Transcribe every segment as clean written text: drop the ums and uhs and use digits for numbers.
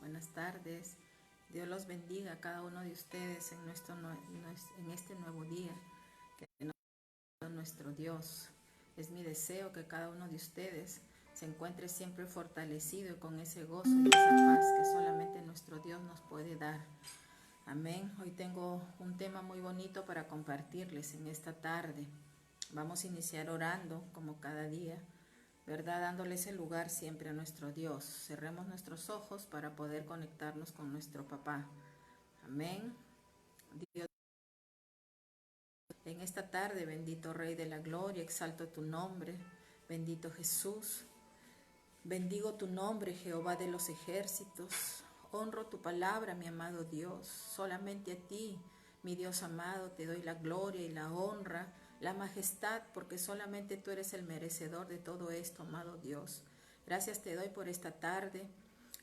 buenas tardes. Dios los bendiga a cada uno de ustedes en este nuevo día que nos ha dado nuestro Dios. Es mi deseo que cada uno de ustedes se encuentre siempre fortalecido y con ese gozo y esa paz que solamente nuestro Dios nos puede dar. Amén. Hoy tengo un tema muy bonito para compartirles en esta tarde. Vamos a iniciar orando como cada día, ¿verdad? Dándole ese lugar siempre a nuestro Dios. Cerremos nuestros ojos para poder conectarnos con nuestro papá. Amén. Dios, en esta tarde, bendito Rey de la Gloria, exalto tu nombre. Bendito Jesús. Bendigo tu nombre, Jehová de los ejércitos. Honro tu palabra, mi amado Dios. Solamente a ti, mi Dios amado, te doy la gloria y la honra, la majestad, porque solamente tú eres el merecedor de todo esto, amado Dios. Gracias te doy por esta tarde,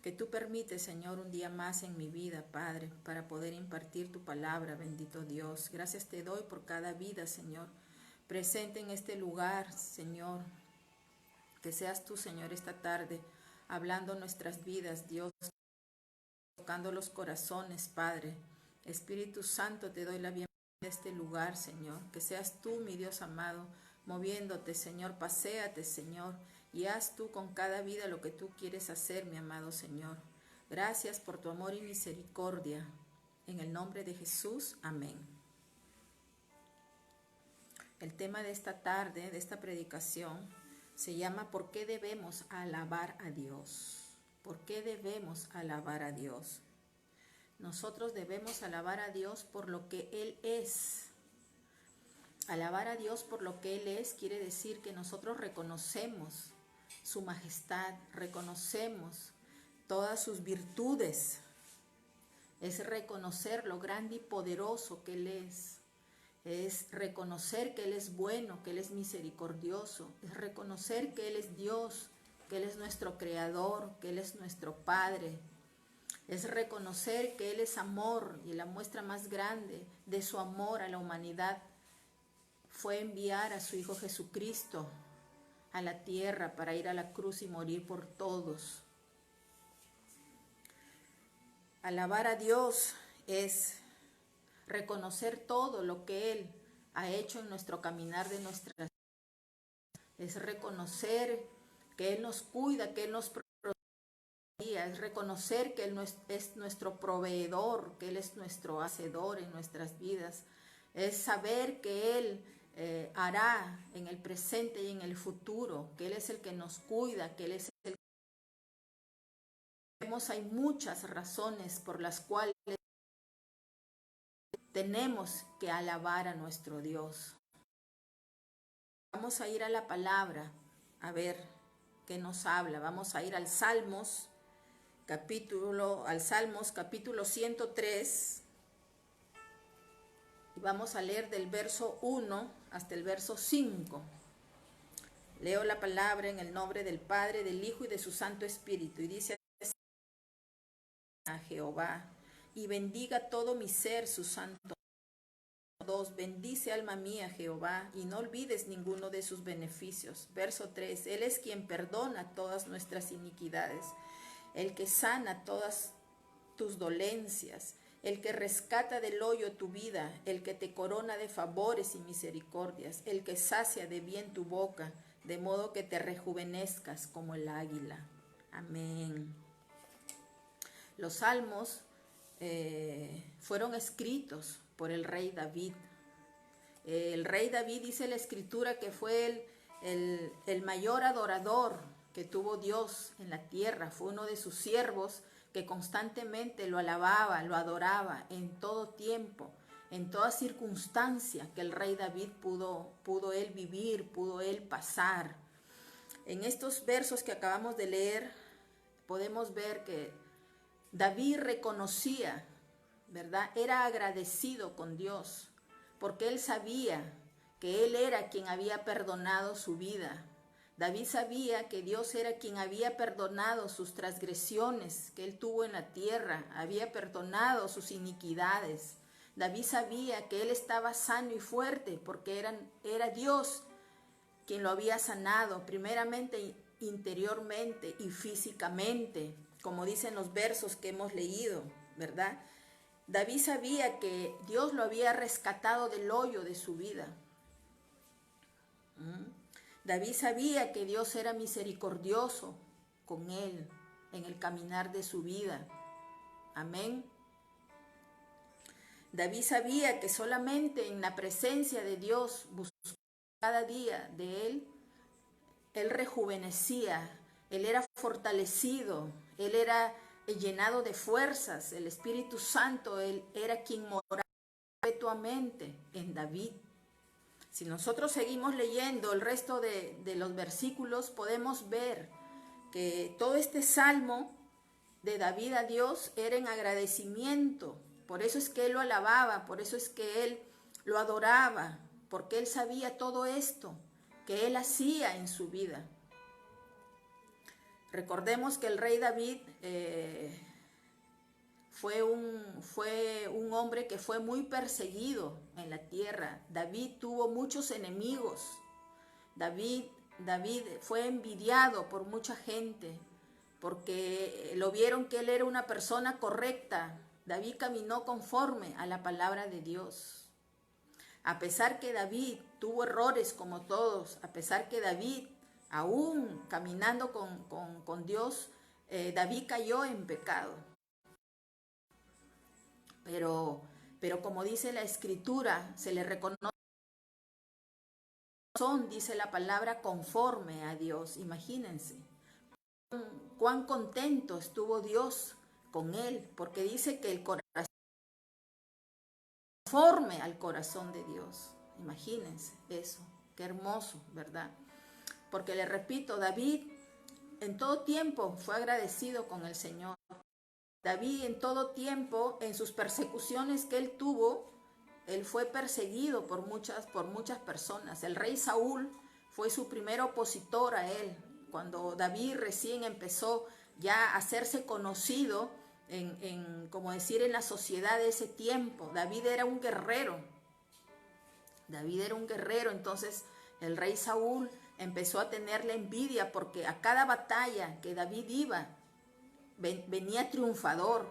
que tú permites, Señor, un día más en mi vida, Padre, para poder impartir tu palabra, bendito Dios. Gracias te doy por cada vida, Señor, presente en este lugar, Señor. Que seas tú, Señor, esta tarde, hablando nuestras vidas, Dios, tocando los corazones, Padre. Espíritu Santo, te doy la bienvenida a este lugar, Señor. Que seas tú, mi Dios amado, moviéndote, Señor. Paséate, Señor, y haz tú con cada vida lo que tú quieres hacer, mi amado Señor. Gracias por tu amor y misericordia. En el nombre de Jesús, amén. El tema de esta tarde, de esta predicación, se llama ¿por qué debemos alabar a Dios? ¿Por qué debemos alabar a Dios? Nosotros debemos alabar a Dios por lo que Él es. Alabar a Dios por lo que Él es quiere decir que nosotros reconocemos su majestad, reconocemos todas sus virtudes. Es reconocer lo grande y poderoso que Él es. Es reconocer que Él es bueno, que Él es misericordioso. Es reconocer que Él es Dios, que Él es nuestro Creador, que Él es nuestro Padre. Es reconocer que Él es amor y la muestra más grande de su amor a la humanidad fue enviar a su Hijo Jesucristo a la tierra para ir a la cruz y morir por todos. Alabar a Dios es reconocer todo lo que Él ha hecho en nuestro caminar de nuestras vidas. Es reconocer que Él nos cuida, que Él nos protege. Es reconocer que Él es nuestro proveedor, que Él es nuestro hacedor en nuestras vidas. Es saber que Él hará en el presente y en el futuro, que Él es el que nos cuida, que Él es el que... Hay muchas razones por las cuales tenemos que alabar a nuestro Dios. Vamos a ir a la palabra, a ver qué nos habla. Vamos a ir al Salmos, capítulo 103. Y vamos a leer del verso 1 hasta el verso 5. Leo la palabra en el nombre del Padre, del Hijo y de su Santo Espíritu. Y dice a Jehová, y bendiga todo mi ser su santo. 2. Bendice alma mía Jehová, y no olvides ninguno de sus beneficios. Verso 3. Él es quien perdona todas nuestras iniquidades, el que sana todas tus dolencias, el que rescata del hoyo tu vida, el que te corona de favores y misericordias, el que sacia de bien tu boca, de modo que te rejuvenezcas como el águila. Amén. Los salmos fueron escritos por el rey David. El rey David, dice la escritura, que fue el mayor adorador que tuvo Dios en la tierra. Fue uno de sus siervos que constantemente lo alababa, lo adoraba en todo tiempo, en toda circunstancia que el rey David pudo él vivir, pudo él pasar. En estos versos que acabamos de leer, podemos ver que David reconocía, ¿verdad? Era agradecido con Dios, porque él sabía que él era quien había perdonado su vida. David sabía que Dios era quien había perdonado sus transgresiones que él tuvo en la tierra, había perdonado sus iniquidades. David sabía que él estaba sano y fuerte porque era Dios quien lo había sanado, primeramente interiormente y físicamente, como dicen los versos que hemos leído, ¿verdad? David sabía que Dios lo había rescatado del hoyo de su vida. David sabía que Dios era misericordioso con él en el caminar de su vida. Amén. David sabía que solamente en la presencia de Dios, buscando cada día de él rejuvenecía, él era fortalecido, él era llenado de fuerzas, el Espíritu Santo, él era quien moraba perpetuamente en David. Si nosotros seguimos leyendo el resto de los versículos, podemos ver que todo este salmo de David a Dios era en agradecimiento. Por eso es que él lo alababa, por eso es que él lo adoraba, porque él sabía todo esto que él hacía en su vida. Recordemos que el rey David fue un hombre que fue muy perseguido en la tierra. David tuvo muchos enemigos. David fue envidiado por mucha gente porque lo vieron que él era una persona correcta. David caminó conforme a la palabra de Dios. A pesar que David tuvo errores como todos, a pesar que David, aún caminando con Dios, David cayó en pecado. Pero como dice la Escritura, se le reconoce, dice la palabra, conforme a Dios. Imagínense cuán contento estuvo Dios con él, porque dice que el corazón conforme al corazón de Dios. Imagínense eso, qué hermoso, ¿verdad? Porque le repito, David en todo tiempo fue agradecido con el Señor. David en todo tiempo, en sus persecuciones que él tuvo, él fue perseguido por muchas personas. El rey Saúl fue su primer opositor a él. Cuando David recién empezó ya a hacerse conocido como decir, en la sociedad de ese tiempo, David era un guerrero. Entonces el rey Saúl empezó a tenerle envidia porque a cada batalla que David iba, venía triunfador.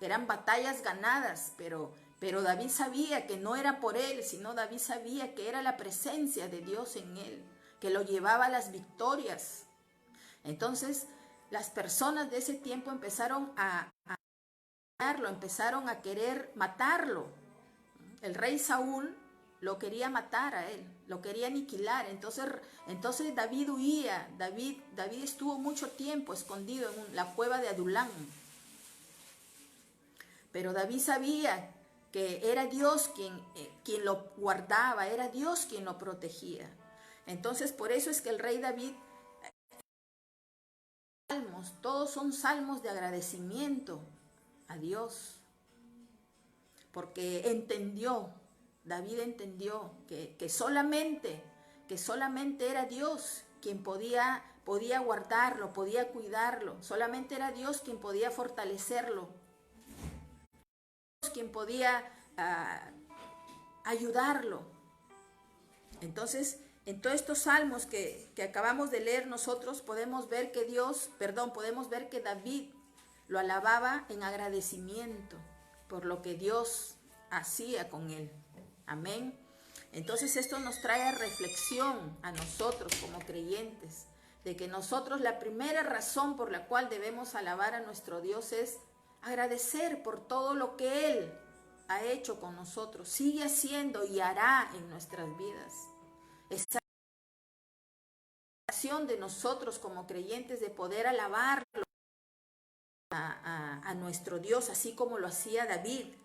Eran batallas ganadas, pero David sabía que no era por él, sino David sabía que era la presencia de Dios en él, que lo llevaba a las victorias. Entonces, las personas de ese tiempo empezaron empezaron a querer matarlo. El rey Saúl lo quería matar a él, lo quería aniquilar. Entonces David huía. David estuvo mucho tiempo escondido en la cueva de Adulán. Pero David sabía que era Dios quien lo guardaba, era Dios quien lo protegía. Entonces, por eso es que el rey David, salmos, todos son salmos de agradecimiento a Dios. Porque David entendió que solamente era Dios quien podía guardarlo, podía cuidarlo. Solamente era Dios quien podía fortalecerlo, quien podía ayudarlo. Entonces, en todos estos salmos que acabamos de leer nosotros, podemos ver que David lo alababa en agradecimiento por lo que Dios hacía con él. Amén. Entonces esto nos trae a reflexión a nosotros como creyentes, de que nosotros la primera razón por la cual debemos alabar a nuestro Dios es agradecer por todo lo que Él ha hecho con nosotros, sigue haciendo y hará en nuestras vidas. Esa acción de nosotros como creyentes de poder alabarlo a nuestro Dios, así como lo hacía David.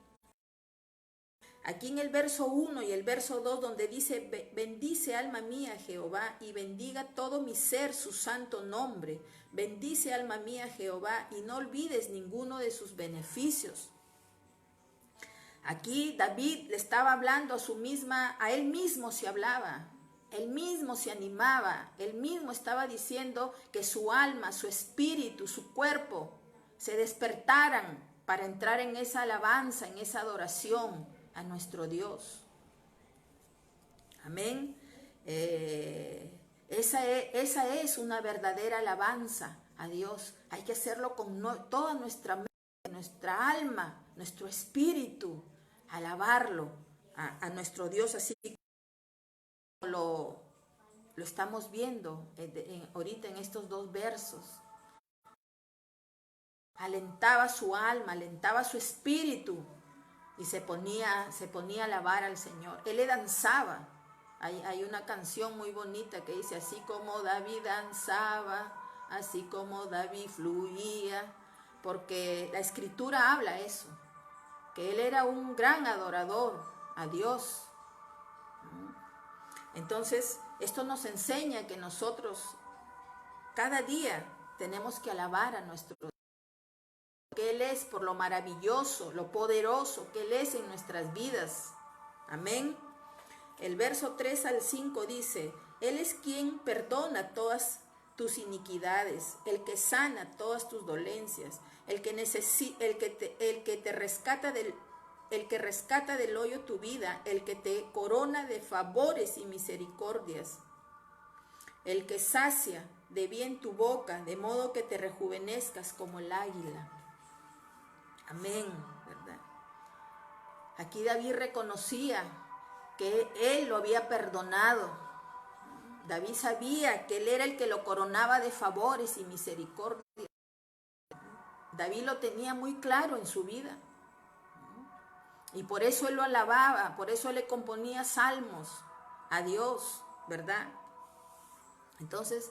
Aquí en el verso 1 y el verso 2, donde dice, bendice alma mía Jehová y bendiga todo mi ser su santo nombre. Bendice alma mía Jehová y no olvides ninguno de sus beneficios. Aquí David le estaba hablando a él mismo se hablaba, él mismo se animaba, él mismo estaba diciendo que su alma, su espíritu, su cuerpo se despertaran para entrar en esa alabanza, en esa adoración a nuestro Dios. Amén. Esa es una verdadera alabanza a Dios. Hay que hacerlo con toda nuestra mente, nuestra alma, nuestro espíritu, alabarlo a nuestro Dios, así como lo estamos viendo ahorita en estos dos versos. Alentaba su alma, alentaba su espíritu y se ponía a alabar al Señor. Él le danzaba. Hay una canción muy bonita que dice: así como David danzaba, así como David fluía, porque la escritura habla eso, que él era un gran adorador a Dios. Entonces, esto nos enseña que nosotros cada día tenemos que alabar a nuestro Dios, que Él es, por lo maravilloso, lo poderoso que Él es en nuestras vidas. Amén. El verso 3 al 5 dice: Él es quien perdona todas tus iniquidades, el que sana todas tus dolencias, el que rescata del hoyo tu vida, el que te corona de favores y misericordias, el que sacia de bien tu boca, de modo que te rejuvenezcas como el águila. Amén, ¿verdad? Aquí David reconocía que él lo había perdonado. David sabía que él era el que lo coronaba de favores y misericordia. David lo tenía muy claro en su vida. Y por eso él lo alababa, por eso él le componía salmos a Dios, ¿verdad? Entonces,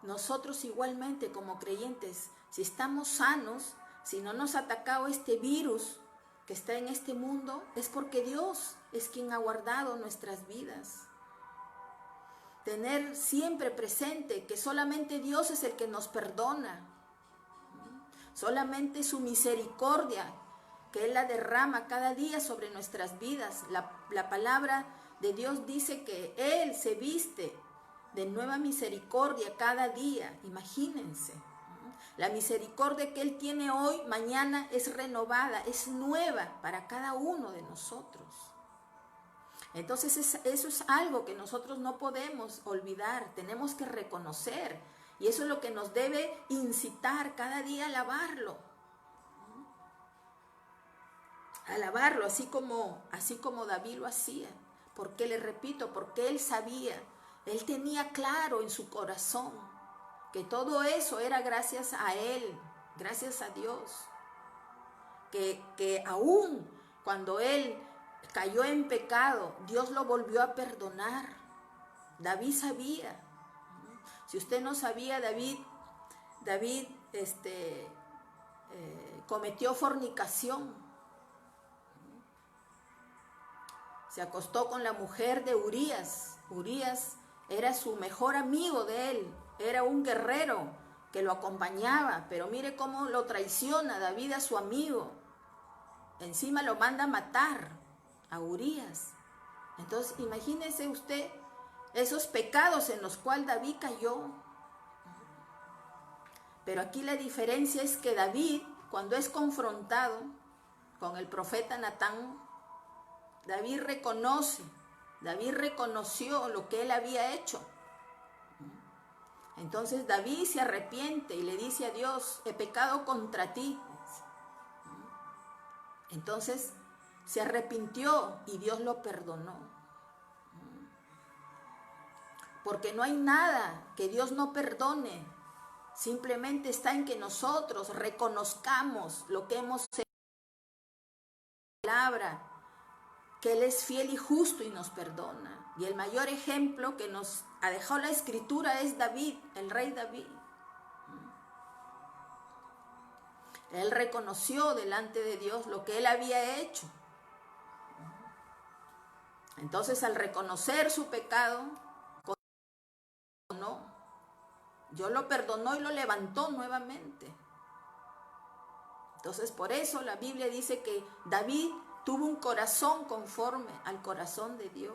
nosotros igualmente como creyentes, si estamos sanos, si no nos ha atacado este virus que está en este mundo, es porque Dios es quien ha guardado nuestras vidas. Tener siempre presente que solamente Dios es el que nos perdona. Solamente su misericordia, que Él la derrama cada día sobre nuestras vidas. La palabra de Dios dice que Él se viste de nueva misericordia cada día. Imagínense. La misericordia que Él tiene hoy, mañana es renovada, es nueva para cada uno de nosotros. Entonces eso es algo que nosotros no podemos olvidar, tenemos que reconocer. Y eso es lo que nos debe incitar cada día a alabarlo. Alabarlo así como David lo hacía. Porque le repito, porque él sabía, él tenía claro en su corazón que todo eso era gracias a él, gracias a Dios. Que aún cuando él cayó en pecado, Dios lo volvió a perdonar. David sabía. Si usted no sabía, David cometió fornicación. Se acostó con la mujer de Urías. Urías era su mejor amigo de él, era un guerrero que lo acompañaba, pero mire cómo lo traiciona David a su amigo. Encima lo manda a matar a Urías. Entonces, imagínese usted esos pecados en los cuales David cayó. Pero aquí la diferencia es que David, cuando es confrontado con el profeta Natán, David reconoció lo que él había hecho. Entonces David se arrepiente y le dice a Dios: he pecado contra ti. Entonces se arrepintió y Dios lo perdonó. Porque no hay nada que Dios no perdone. Simplemente está en que nosotros reconozcamos lo que hemos hecho en la palabra, que Él es fiel y justo y nos perdona. Y el mayor ejemplo que nos ha dejado la Escritura es David, el rey David. Él reconoció delante de Dios lo que él había hecho. Entonces, al reconocer su pecado, Dios lo perdonó y lo levantó nuevamente. Entonces, por eso la Biblia dice que David tuvo un corazón conforme al corazón de Dios.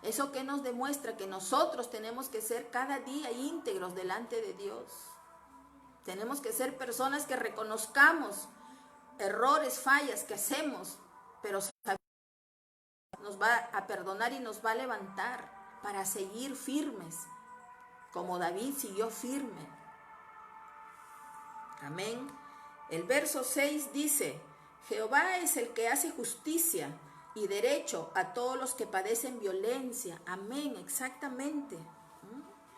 Eso que nos demuestra que nosotros tenemos que ser cada día íntegros delante de Dios. Tenemos que ser personas que reconozcamos errores, fallas que hacemos, pero nos va a perdonar y nos va a levantar para seguir firmes, como David siguió firme. Amén. El verso 6 dice, Jehová es el que hace justicia y derecho a todos los que padecen violencia. Amén, exactamente.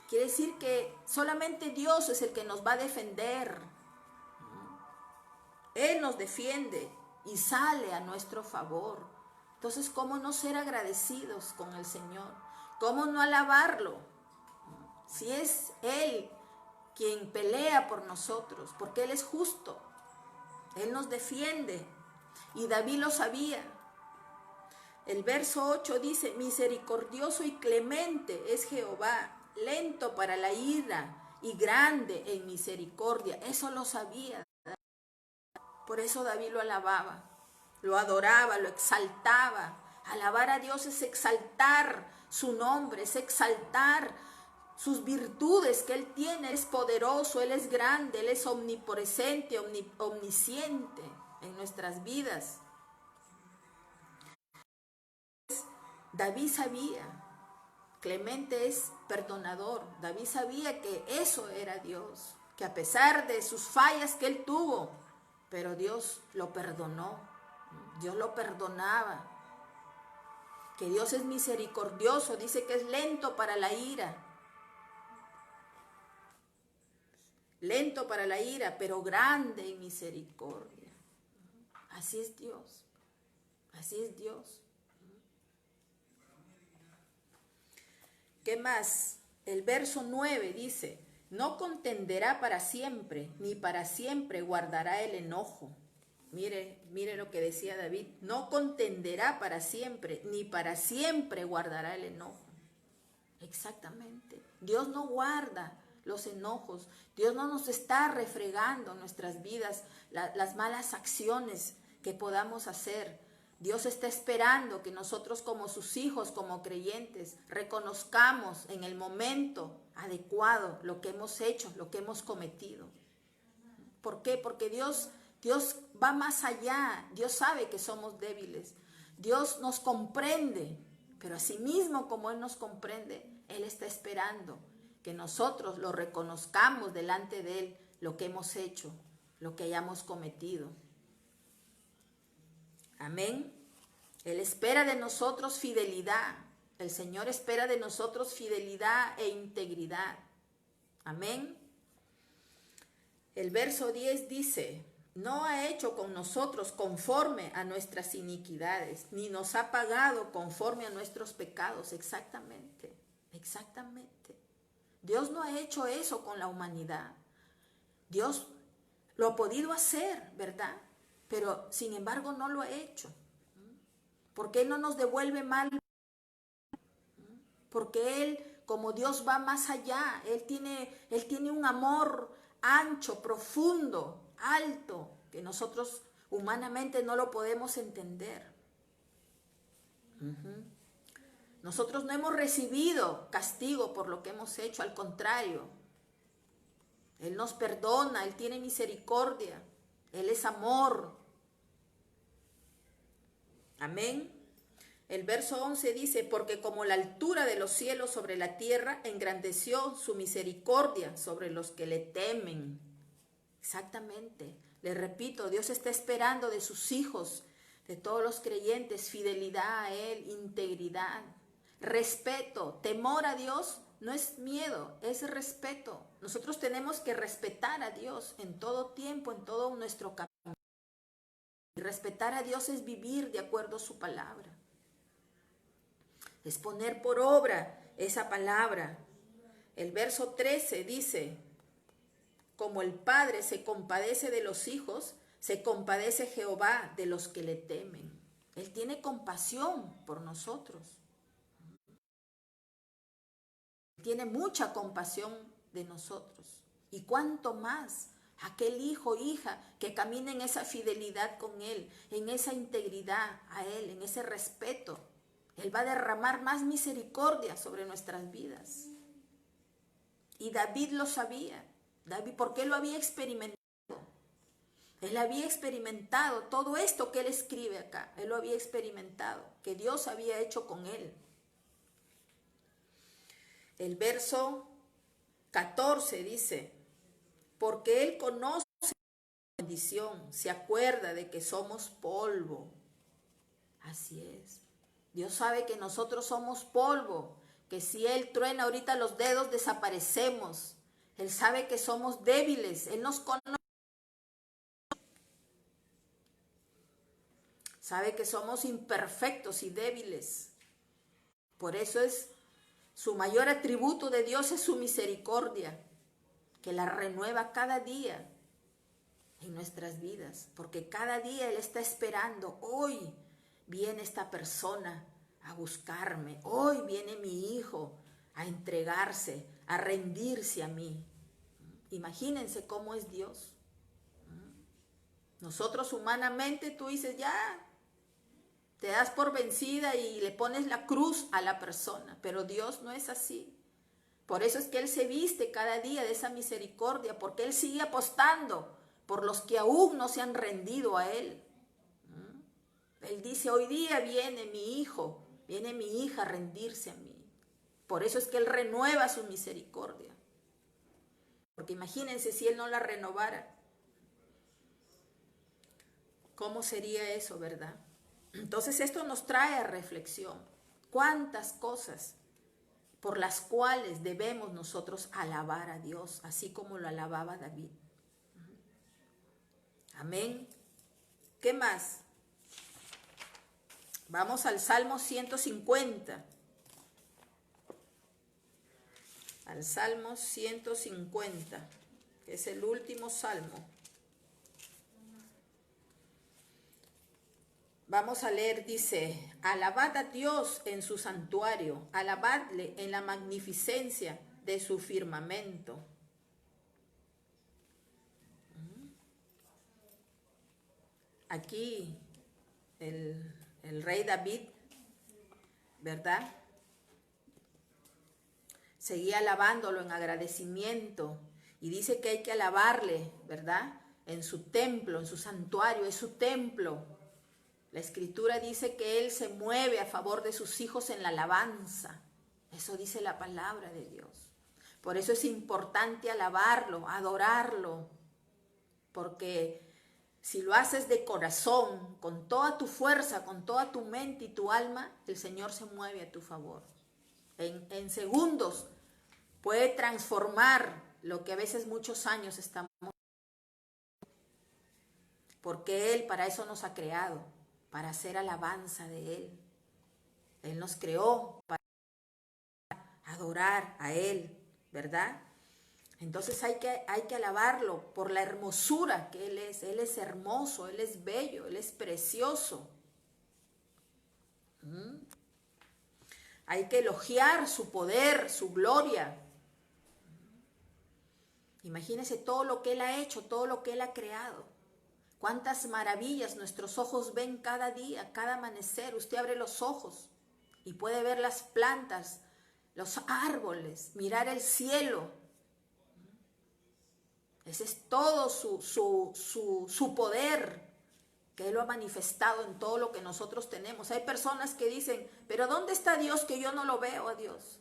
Quiere decir que solamente Dios es el que nos va a defender. Él nos defiende y sale a nuestro favor. Entonces, ¿cómo no ser agradecidos con el Señor? ¿Cómo no alabarlo? Si es Él quien pelea por nosotros, porque Él es justo. Él nos defiende. Y David lo sabía. El verso 8 dice, misericordioso y clemente es Jehová, lento para la ira y grande en misericordia. Eso lo sabía. Por eso David lo alababa, lo adoraba, lo exaltaba. Alabar a Dios es exaltar su nombre, es exaltar sus virtudes que Él tiene. Él es poderoso, Él es grande, Él es omnipresente, omnisciente en nuestras vidas. David sabía, clemente es perdonador. David sabía que eso era Dios, que a pesar de sus fallas que él tuvo, pero Dios lo perdonó, Dios lo perdonaba, que Dios es misericordioso, dice que es lento para la ira, pero grande en misericordia. Así es Dios, así es Dios. ¿Qué más? El verso 9 dice, no contenderá para siempre, ni para siempre guardará el enojo. Mire lo que decía David, no contenderá para siempre, ni para siempre guardará el enojo. Exactamente. Dios no guarda los enojos. Dios no nos está refregando en nuestras vidas las malas acciones que podamos hacer. Dios está esperando que nosotros como sus hijos, como creyentes, reconozcamos en el momento adecuado lo que hemos hecho, lo que hemos cometido. ¿Por qué? Porque Dios va más allá. Dios sabe que somos débiles. Dios nos comprende, pero asimismo como Él nos comprende, Él está esperando que nosotros lo reconozcamos delante de Él, lo que hemos hecho, lo que hayamos cometido. Amén. Él espera de nosotros fidelidad. El Señor espera de nosotros fidelidad e integridad. Amén. El verso 10 dice, no ha hecho con nosotros conforme a nuestras iniquidades, ni nos ha pagado conforme a nuestros pecados. Exactamente, exactamente. Dios no ha hecho eso con la humanidad. Dios lo ha podido hacer, ¿verdad? Pero sin embargo no lo ha hecho. ¿Por qué no nos devuelve mal? Porque Él, como Dios, va más allá. Él tiene un amor ancho, profundo, alto, que nosotros humanamente no lo podemos entender. Nosotros no hemos recibido castigo por lo que hemos hecho, al contrario. Él nos perdona, Él tiene misericordia, Él es amor. Amén. El verso 11 dice, porque como la altura de los cielos sobre la tierra, engrandeció su misericordia sobre los que le temen. Exactamente. Le repito, Dios está esperando de sus hijos, de todos los creyentes, fidelidad a Él, integridad, respeto, temor a Dios. No es miedo, es respeto. Nosotros tenemos que respetar a Dios en todo tiempo, en todo nuestro camino. Y respetar a Dios es vivir de acuerdo a su palabra. Es poner por obra esa palabra. El verso 13 dice, como el Padre se compadece de los hijos, se compadece Jehová de los que le temen. Él tiene compasión por nosotros. Tiene mucha compasión de nosotros. Y cuánto más aquel hijo o hija que camina en esa fidelidad con Él, en esa integridad a Él, en ese respeto. Él va a derramar más misericordia sobre nuestras vidas. Y David lo sabía. David, porque él lo había experimentado. Él había experimentado todo esto que él escribe acá. Él lo había experimentado, que Dios había hecho con él. El verso 14 dice, porque él conoce condición, se acuerda de que somos polvo. Así es. Dios sabe que nosotros somos polvo, que si Él truena ahorita los dedos desaparecemos. Él sabe que somos débiles, Él nos conoce. Sabe que somos imperfectos y débiles. Por eso es su mayor atributo de Dios es su misericordia, que la renueva cada día en nuestras vidas, porque cada día Él está esperando. Hoy viene esta persona a buscarme, hoy viene mi hijo a entregarse, a rendirse a mí. Imagínense cómo es Dios. Nosotros humanamente, tú dices, ya, te das por vencida y le pones la cruz a la persona, pero Dios no es así. Por eso es que Él se viste cada día de esa misericordia, porque Él sigue apostando por los que aún no se han rendido a Él. Él dice, hoy día viene mi hijo, viene mi hija a rendirse a mí. Por eso es que Él renueva su misericordia. Porque imagínense si Él no la renovara. ¿Cómo sería eso, verdad? Entonces esto nos trae a reflexión. ¿Cuántas cosas por las cuales debemos nosotros alabar a Dios, así como lo alababa David? Amén. ¿Qué más? Vamos al Salmo 150. Al Salmo 150, que es el último salmo. Vamos a leer, dice, alabad a Dios en su santuario, alabadle en la magnificencia de su firmamento. Aquí el rey David, ¿verdad? Seguía alabándolo en agradecimiento y dice que hay que alabarle, ¿verdad? En su templo, en su santuario, es su templo. La Escritura dice que Él se mueve a favor de sus hijos en la alabanza. Eso dice la palabra de Dios. Por eso es importante alabarlo, adorarlo, porque si lo haces de corazón, con toda tu fuerza, con toda tu mente y tu alma, el Señor se mueve a tu favor. En segundos puede transformar lo que a veces muchos años estamos. Porque Él para eso nos ha creado, para hacer alabanza de Él. Él nos creó para adorar a Él, ¿verdad? Entonces hay que alabarlo por la hermosura que Él es. Él es hermoso, Él es bello, Él es precioso. Hay que elogiar su poder, su gloria. Imagínense todo lo que Él ha hecho, todo lo que Él ha creado. Cuántas maravillas nuestros ojos ven cada día, cada amanecer. Usted abre los ojos y puede ver las plantas, los árboles, mirar el cielo. Ese es todo su poder que Él lo ha manifestado en todo lo que nosotros tenemos. Hay personas que dicen, pero ¿dónde está Dios que yo no lo veo a Dios?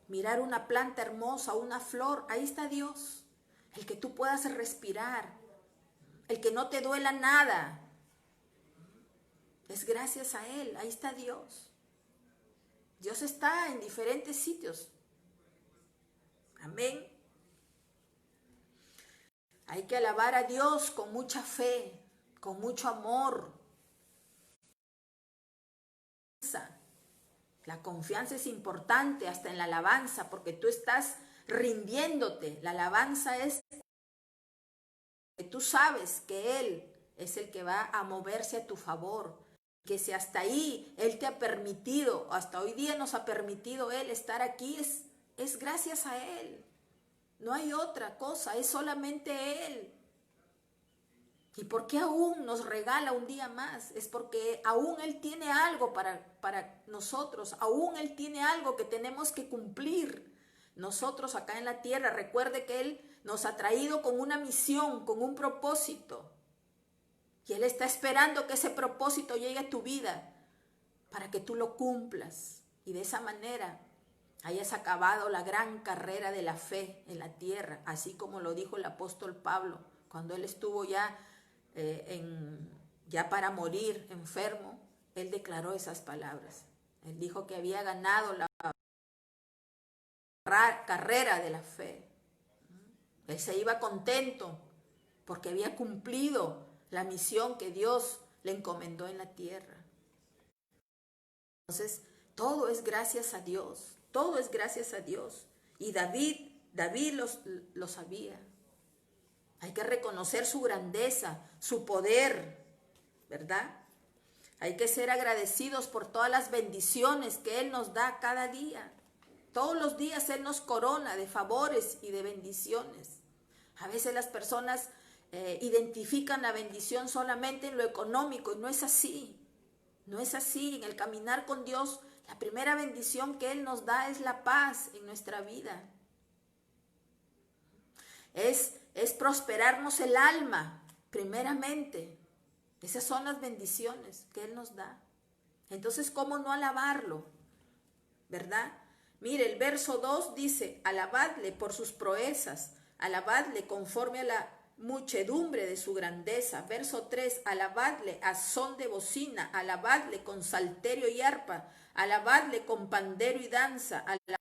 Mirar una planta hermosa, una flor, ahí está Dios. El que tú puedas respirar, el que no te duela nada, es gracias a Él, ahí está Dios. Dios está en diferentes sitios. Amén. Hay que alabar a Dios con mucha fe, con mucho amor. La confianza es importante hasta en la alabanza, porque tú estás rindiéndote. La alabanza es que tú sabes que Él es el que va a moverse a tu favor, que si hasta ahí Él te ha permitido, hasta hoy día nos ha permitido Él estar aquí, es gracias a Él. No hay otra cosa, es solamente Él. ¿Y por qué aún nos regala un día más? Es porque aún Él tiene algo para nosotros, aún Él tiene algo que tenemos que cumplir. Nosotros acá en la tierra, recuerde que Él nos ha traído con una misión, con un propósito. Y Él está esperando que ese propósito llegue a tu vida para que tú lo cumplas. Y de esa manera hayas acabado la gran carrera de la fe en la tierra, así como lo dijo el apóstol Pablo cuando él estuvo ya, ya para morir enfermo. Él declaró esas palabras. Él dijo que había ganado la carrera de la fe. Él se iba contento porque había cumplido la misión que Dios le encomendó en la tierra. Entonces, todo es gracias a Dios, todo es gracias a Dios. Y David lo sabía. Hay que reconocer su grandeza, su poder, ¿verdad? Hay que ser agradecidos por todas las bendiciones que Él nos da cada día. Todos los días Él nos corona de favores y de bendiciones. A veces las personas identifican la bendición solamente en lo económico y no es así. No es así. En el caminar con Dios, la primera bendición que Él nos da es la paz en nuestra vida. Es prosperarnos el alma, primeramente. Esas son las bendiciones que Él nos da. Entonces, ¿cómo no alabarlo? ¿Verdad? Mire, el verso 2 dice, alabadle por sus proezas, alabadle conforme a la muchedumbre de su grandeza. Verso 3, alabadle a son de bocina, alabadle con salterio y arpa, alabadle con pandero y danza, alabadle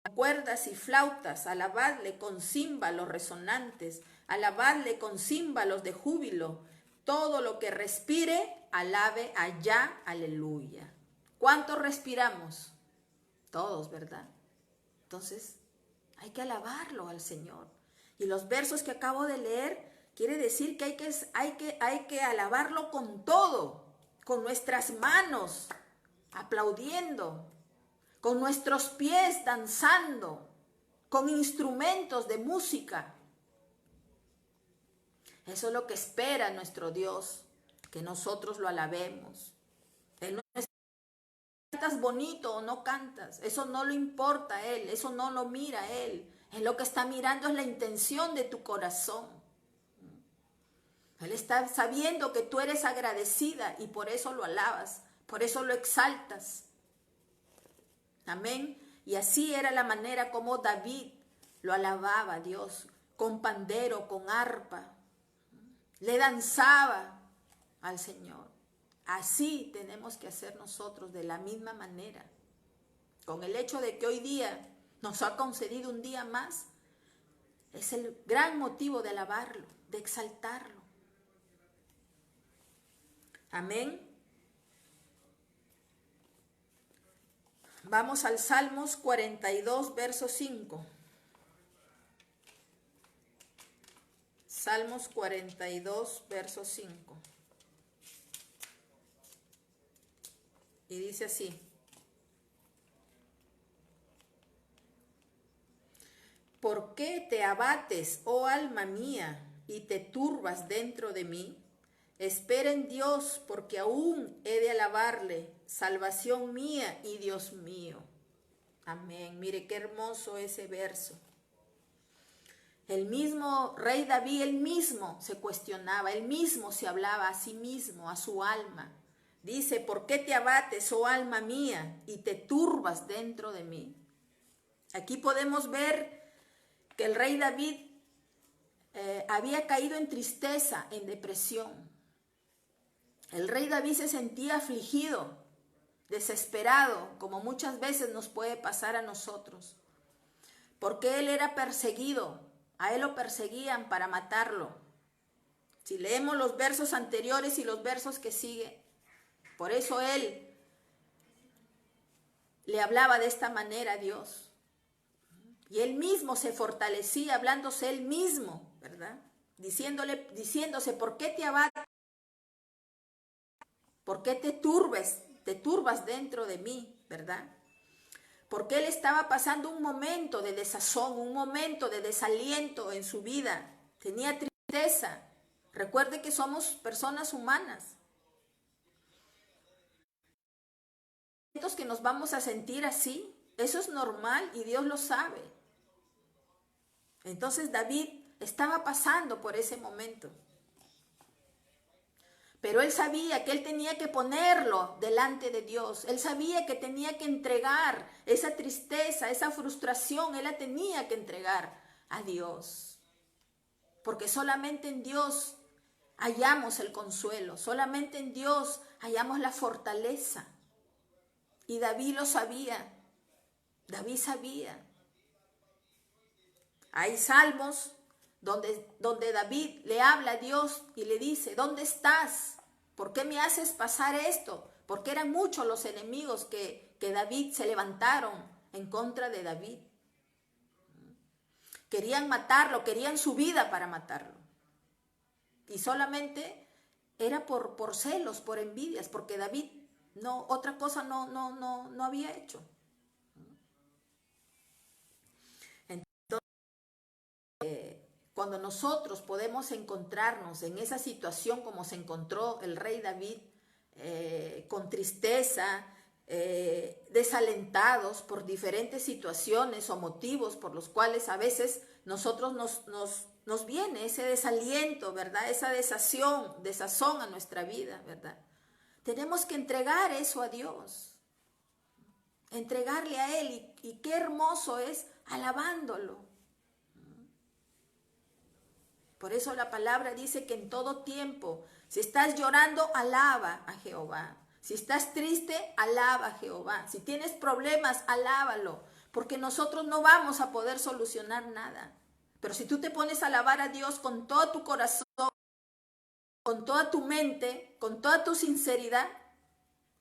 con cuerdas y flautas, alabadle con címbalos resonantes, alabadle con címbalos de júbilo. Todo lo que respire, alabe allá, aleluya. ¿Cuántos respiramos? Todos, ¿verdad? Entonces, hay que alabarlo al Señor. Y los versos que acabo de leer, quiere decir que hay que alabarlo con todo, con nuestras manos, aplaudiendo, con nuestros pies danzando, con instrumentos de música. Eso es lo que espera nuestro Dios, que nosotros lo alabemos. Él no es cantas bonito o no cantas, eso no le importa a Él, eso no lo mira a Él. Él lo que está mirando es la intención de tu corazón. Él está sabiendo que tú eres agradecida y por eso lo alabas, por eso lo exaltas. Amén. Y así era la manera como David lo alababa a Dios, con pandero, con arpa. Le danzaba al Señor. Así tenemos que hacer nosotros, de la misma manera. Con el hecho de que hoy día nos ha concedido un día más, es el gran motivo de alabarlo, de exaltarlo. Amén. Vamos al Salmos 42, verso 5. Salmos 42, verso 5. Y dice así: ¿por qué te abates, oh alma mía, y te turbas dentro de mí? Espera en Dios, porque aún he de alabarle, salvación mía y Dios mío. Amén. Mire qué hermoso ese verso. El mismo rey David, él mismo se cuestionaba, él mismo se hablaba a sí mismo, a su alma. Dice, ¿por qué te abates, oh alma mía, y te turbas dentro de mí? Aquí podemos ver que el rey David había caído en tristeza, en depresión. El rey David se sentía afligido, desesperado, como muchas veces nos puede pasar a nosotros, porque él era perseguido, a él lo perseguían para matarlo. Si leemos los versos anteriores y los versos que sigue, por eso él le hablaba de esta manera a Dios. Y él mismo se fortalecía, hablándose él mismo, ¿verdad? Diciéndose, ¿por qué te abates? ¿Por qué te turbas dentro de mí, verdad? Porque él estaba pasando un momento de desazón, un momento de desaliento en su vida. Tenía tristeza. Recuerde que somos personas humanas. Que nos vamos a sentir así, eso es normal y Dios lo sabe. Entonces David estaba pasando por ese momento. Pero él sabía que él tenía que ponerlo delante de Dios. Él sabía que tenía que entregar esa tristeza, esa frustración, él la tenía que entregar a Dios. Porque solamente en Dios hallamos el consuelo, solamente en Dios hallamos la fortaleza. Y David lo sabía, David sabía. Hay salmos donde David le habla a Dios y le dice, ¿dónde estás? ¿Por qué me haces pasar esto? Porque eran muchos los enemigos que David se levantaron en contra de David. Querían matarlo, querían su vida para matarlo. Y solamente era por celos, por envidias, porque David no, otra cosa no había hecho. Cuando nosotros podemos encontrarnos en esa situación como se encontró el rey David, con tristeza, desalentados por diferentes situaciones o motivos por los cuales a veces nosotros nos viene ese desaliento, ¿verdad? Esa desazón a nuestra vida, ¿verdad? Tenemos que entregar eso a Dios, entregarle a Él y qué hermoso es alabándolo. Por eso la palabra dice que en todo tiempo, si estás llorando, alaba a Jehová. Si estás triste, alaba a Jehová. Si tienes problemas, alábalo. Porque nosotros no vamos a poder solucionar nada. Pero si tú te pones a alabar a Dios con todo tu corazón, con toda tu mente, con toda tu sinceridad,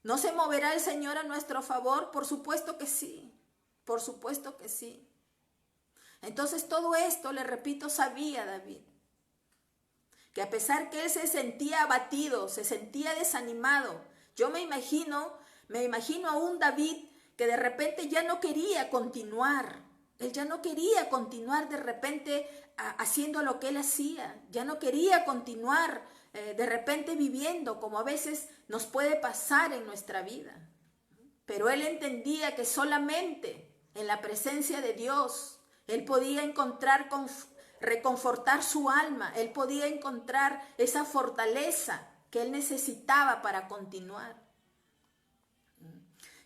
¿no se moverá el Señor a nuestro favor? Por supuesto que sí. Por supuesto que sí. Entonces todo esto, le repito, sabía David. Que a pesar que él se sentía abatido, se sentía desanimado, yo me imagino a un David que de repente ya no quería continuar. Él ya no quería continuar de repente haciendo lo que él hacía. Ya no quería continuar de repente viviendo como a veces nos puede pasar en nuestra vida. Pero él entendía que solamente en la presencia de Dios él podía reconfortar su alma, él podía encontrar esa fortaleza que él necesitaba para continuar.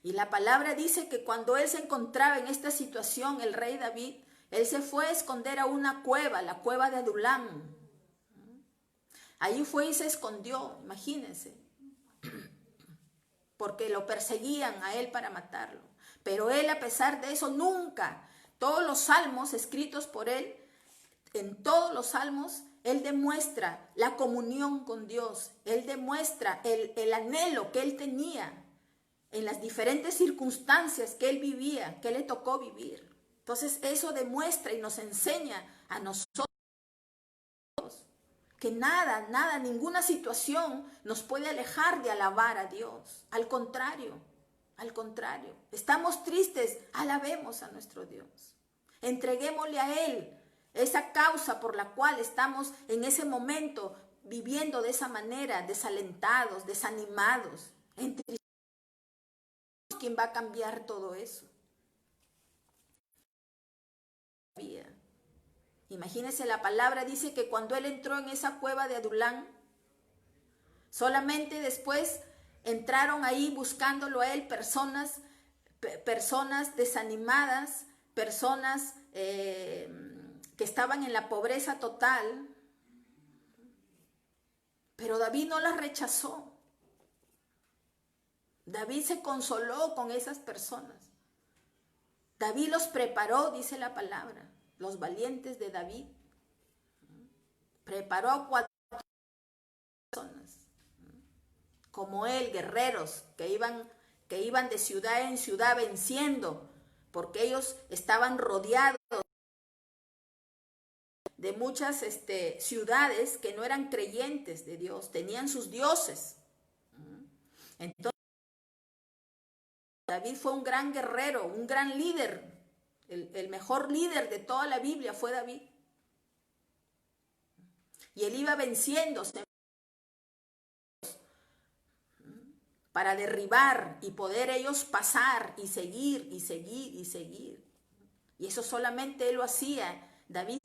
Y la palabra dice que cuando él se encontraba en esta situación, el rey David, él se fue a esconder a una cueva, la cueva de Adulam. Allí fue y se escondió, imagínense, porque lo perseguían a él para matarlo. Pero él, a pesar de eso, nunca, todos los salmos escritos por él, en todos los salmos, él demuestra la comunión con Dios. Él demuestra el anhelo que él tenía en las diferentes circunstancias que él vivía, que le tocó vivir. Entonces eso demuestra y nos enseña a nosotros que nada, ninguna situación nos puede alejar de alabar a Dios. Al contrario, estamos tristes, alabemos a nuestro Dios. Entreguémosle a Él esa causa por la cual estamos en ese momento viviendo de esa manera, desalentados, desanimados, entristecernos. ¿Quién va a cambiar todo eso? Imagínense, la palabra dice que cuando él entró en esa cueva de Adulán, solamente después entraron ahí buscándolo a él personas desanimadas, personas que estaban en la pobreza total, pero David no las rechazó. David se consoló con esas personas. David los preparó, dice la palabra, los valientes de David. Preparó a 4 personas, como él, guerreros, que iban de ciudad en ciudad venciendo, porque ellos estaban rodeados de muchas ciudades que no eran creyentes de Dios, tenían sus dioses. Entonces, David fue un gran guerrero, un gran líder, el mejor líder de toda la Biblia fue David. Y él iba venciéndose para derribar y poder ellos pasar y seguir y seguir y seguir. Y eso solamente él lo hacía, David,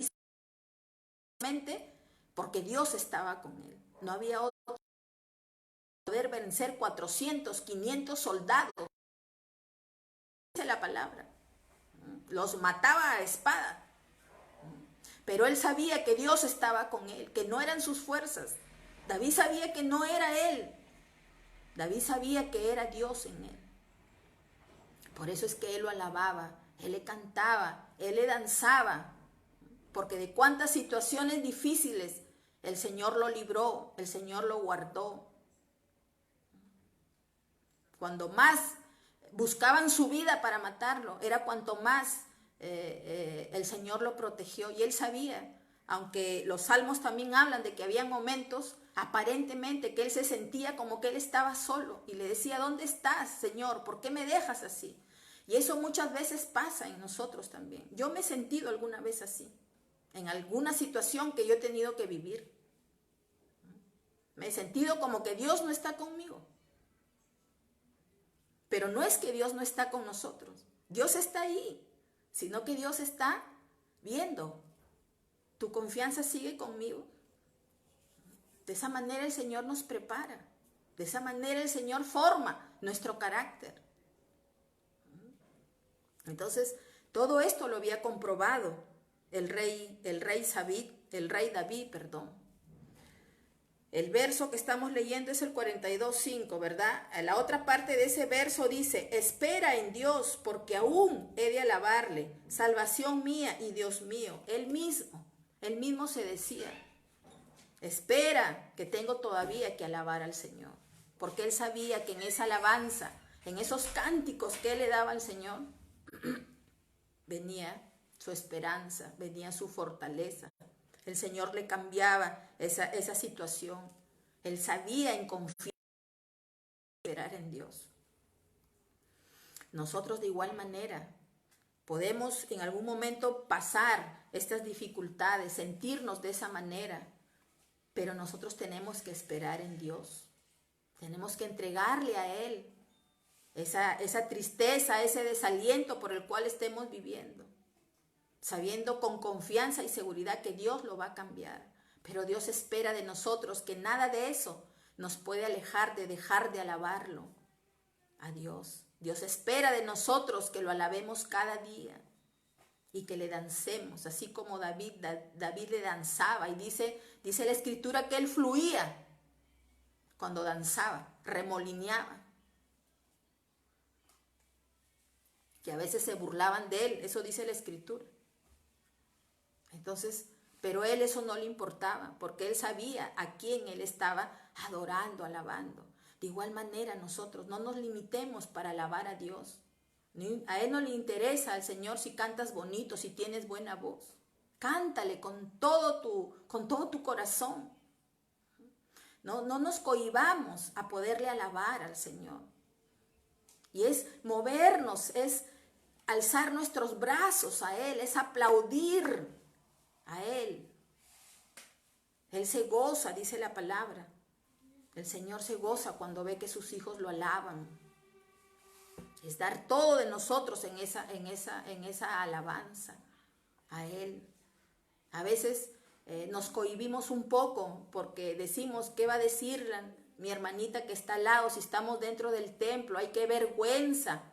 porque Dios estaba con él. No había otro. poder vencer 400, 500 soldados. Dice la palabra. Los mataba a espada. Pero él sabía que Dios estaba con él, que no eran sus fuerzas. David sabía que no era él. David sabía que era Dios en él. Por eso es que él lo alababa, él le cantaba, él le danzaba. Porque de cuántas situaciones difíciles el Señor lo libró, el Señor lo guardó. Cuando más buscaban su vida para matarlo, era cuanto más el Señor lo protegió. Y él sabía, aunque los salmos también hablan de que había momentos, aparentemente, que él se sentía como que él estaba solo. Y le decía, ¿dónde estás, Señor? ¿Por qué me dejas así? Y eso muchas veces pasa en nosotros también. Yo me he sentido alguna vez así, en alguna situación que yo he tenido que vivir. Me he sentido como que Dios no está conmigo. Pero no es que Dios no está con nosotros. Dios está ahí, sino que Dios está viendo. ¿Tu confianza sigue conmigo? De esa manera el Señor nos prepara. De esa manera el Señor forma nuestro carácter. Entonces, todo esto lo había comprobado el rey David. El verso que estamos leyendo es el 42:5, ¿verdad? La otra parte de ese verso dice, espera en Dios, porque aún he de alabarle, salvación mía y Dios mío. Él mismo se decía, espera, que tengo todavía que alabar al Señor. Porque él sabía que en esa alabanza, en esos cánticos que él le daba al Señor, venía su esperanza, venía su fortaleza. El Señor le cambiaba esa situación. Él sabía en confiar, esperar en Dios. Nosotros de igual manera podemos en algún momento pasar estas dificultades, sentirnos de esa manera, pero nosotros tenemos que esperar en Dios. Tenemos que entregarle a Él esa tristeza, ese desaliento por el cual estemos viviendo, sabiendo con confianza y seguridad que Dios lo va a cambiar. Pero Dios espera de nosotros que nada de eso nos puede alejar de dejar de alabarlo a Dios. Dios espera de nosotros que lo alabemos cada día y que le dancemos, así como David le danzaba. Y dice la Escritura que él fluía cuando danzaba, remolineaba. Que a veces se burlaban de él, eso dice la Escritura. Entonces, pero él eso no le importaba, porque él sabía a quién él estaba adorando, alabando. De igual manera nosotros no nos limitemos para alabar a Dios. A él no le interesa al Señor si cantas bonito, si tienes buena voz. Cántale con todo tu corazón. No nos cohibamos a poderle alabar al Señor. Y es movernos, es alzar nuestros brazos a Él, es aplaudir a Él. Él se goza, dice la palabra. El Señor se goza cuando ve que sus hijos lo alaban. Es dar todo de nosotros en esa alabanza a Él. A veces nos cohibimos un poco porque decimos, ¿qué va a decir mi hermanita que está al lado si estamos dentro del templo? Ay, qué vergüenza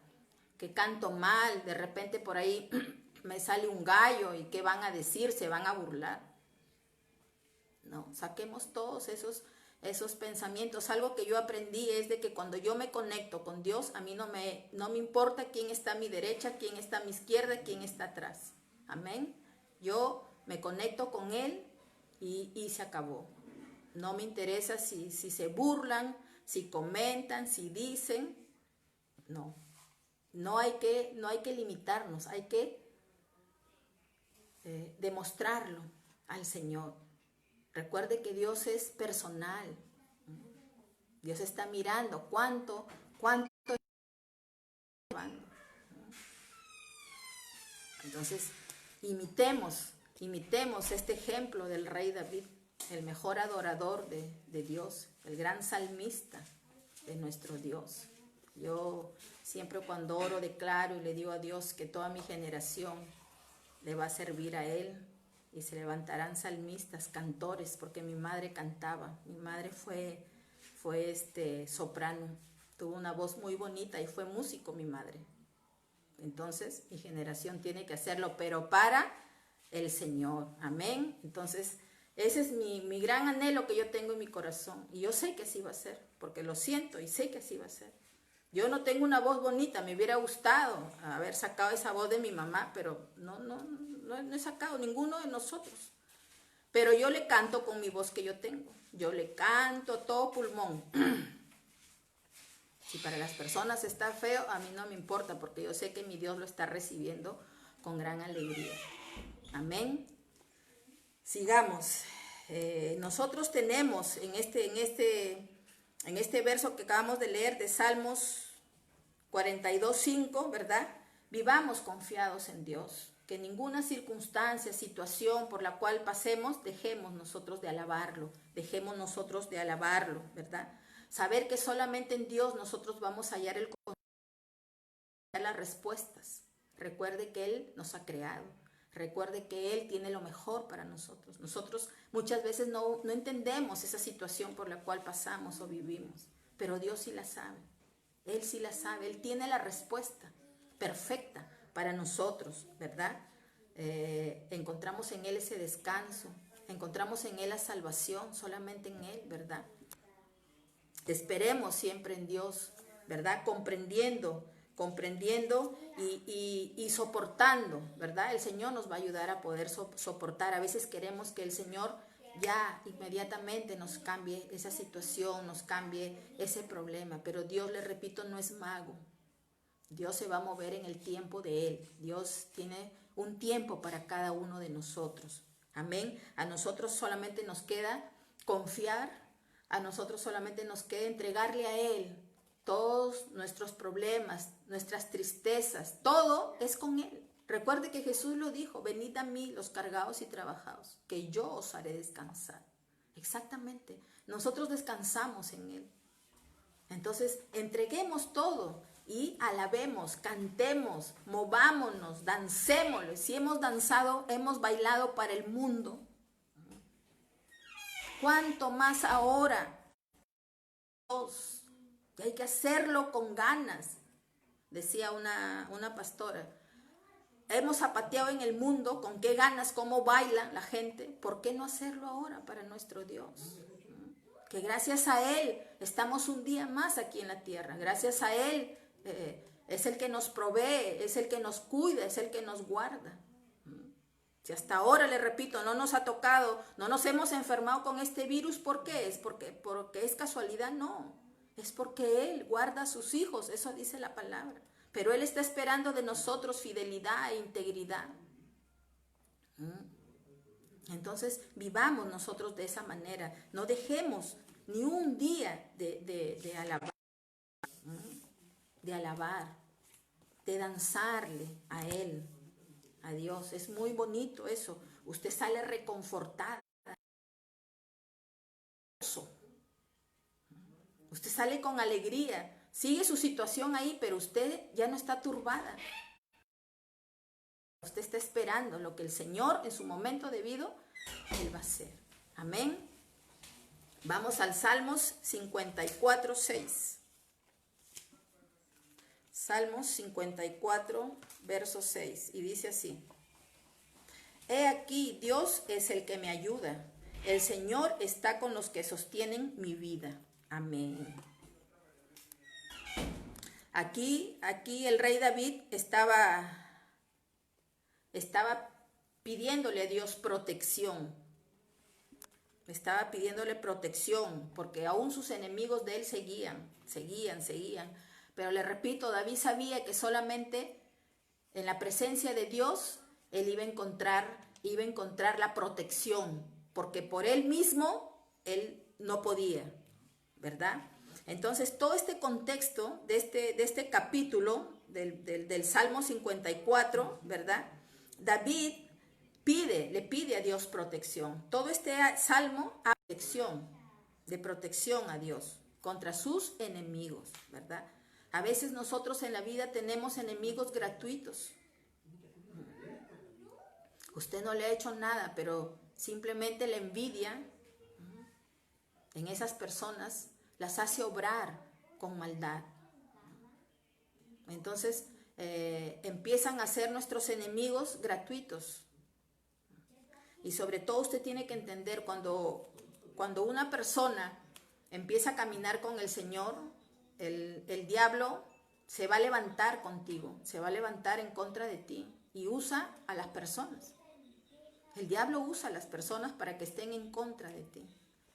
que canto mal, de repente por ahí me sale un gallo y ¿qué van a decir? Se van a burlar. No, saquemos todos esos pensamientos. Algo que yo aprendí es de que cuando yo me conecto con Dios, a mí no me importa quién está a mi derecha, quién está a mi izquierda, quién está atrás. Amén. Yo me conecto con Él y se acabó. No me interesa si se burlan, si comentan, si dicen. No hay que limitarnos, hay que demostrarlo al Señor. Recuerde que Dios es personal. Dios está mirando cuánto está llevando. Entonces, imitemos este ejemplo del rey David, el mejor adorador de Dios, el gran salmista de nuestro Dios. Yo siempre cuando oro declaro y le digo a Dios que toda mi generación le va a servir a Él y se levantarán salmistas, cantores, porque mi madre cantaba. Mi madre fue fue soprano, tuvo una voz muy bonita y fue músico mi madre. Entonces mi generación tiene que hacerlo, pero para el Señor, amén. Entonces ese es mi gran anhelo que yo tengo en mi corazón, y yo sé que así va a ser, porque lo siento y sé que así va a ser. Yo no tengo una voz bonita, me hubiera gustado haber sacado esa voz de mi mamá, pero no he sacado ninguno de nosotros. Pero yo le canto con mi voz que yo tengo, yo le canto a todo pulmón. Si para las personas está feo, a mí no me importa, porque yo sé que mi Dios lo está recibiendo con gran alegría. Amén. Sigamos. Nosotros tenemos en este verso que acabamos de leer de Salmos 42:5, ¿verdad? Vivamos confiados en Dios, que ninguna circunstancia, situación por la cual pasemos, dejemos nosotros de alabarlo, ¿verdad? Saber que solamente en Dios nosotros vamos a hallar las respuestas. Recuerde que Él nos ha creado. Recuerde que Él tiene lo mejor para nosotros. Nosotros muchas veces no entendemos esa situación por la cual pasamos o vivimos, pero Dios sí la sabe. Él sí la sabe. Él tiene la respuesta perfecta para nosotros, ¿verdad? Encontramos en Él ese descanso. Encontramos en Él la salvación, solamente en Él, ¿verdad? Esperemos siempre en Dios, ¿verdad? Comprendiendo y soportando, ¿verdad? El Señor nos va a ayudar a poder soportar. A veces queremos que el Señor ya inmediatamente nos cambie esa situación, nos cambie ese problema, pero Dios, le repito, no es mago. Dios se va a mover en el tiempo de Él. Dios tiene un tiempo para cada uno de nosotros. Amén. A nosotros solamente nos queda confiar. A nosotros solamente nos queda entregarle a Él todos nuestros problemas, nuestras tristezas, todo es con Él. Recuerde que Jesús lo dijo: venid a mí los cargados y trabajados, que yo os haré descansar. Exactamente, nosotros descansamos en Él. Entonces, entreguemos todo y alabemos, cantemos, movámonos, dancémosle. Si hemos danzado, hemos bailado para el mundo, ¿cuánto más ahora? Y hay que hacerlo con ganas. Decía una pastora: hemos zapateado en el mundo, con qué ganas, cómo baila la gente. ¿Por qué no hacerlo ahora para nuestro Dios? Que gracias a Él estamos un día más aquí en la tierra. Gracias a Él es el que nos provee, es el que nos cuida, es el que nos guarda. Si hasta ahora, le repito, no nos ha tocado, no nos hemos enfermado con este virus, ¿por qué? ¿Es porque es casualidad? No, es porque Él guarda a sus hijos, eso dice la palabra. Pero Él está esperando de nosotros fidelidad e integridad. Entonces, vivamos nosotros de esa manera. No dejemos ni un día de alabar, de danzarle a Él, a Dios. Es muy bonito eso. Usted sale reconfortada. Usted sale con alegría. Sigue su situación ahí, pero usted ya no está turbada. Usted está esperando lo que el Señor en su momento debido, Él va a hacer. Amén. Vamos al Salmos 54:6. Salmos 54, verso 6. Y dice así: he aquí, Dios es el que me ayuda. El Señor está con los que sostienen mi vida. Amén. Aquí el rey David estaba pidiéndole a Dios protección. Estaba pidiéndole protección, porque aún sus enemigos de él seguían. Pero le repito, David sabía que solamente en la presencia de Dios él iba a encontrar la protección, porque por él mismo él no podía, ¿verdad? Entonces, todo este contexto de este capítulo del Salmo 54, ¿verdad? David le pide a Dios protección. Todo este salmo habla de protección a Dios contra sus enemigos, ¿verdad? A veces nosotros en la vida tenemos enemigos gratuitos. Usted no le ha hecho nada, pero simplemente la envidia en esas personas, las hace obrar con maldad. Entonces empiezan a ser nuestros enemigos gratuitos. Y sobre todo usted tiene que entender, cuando una persona empieza a caminar con el Señor, el diablo se va a levantar contigo, se va a levantar en contra de ti y usa a las personas. El diablo usa a las personas para que estén en contra de ti.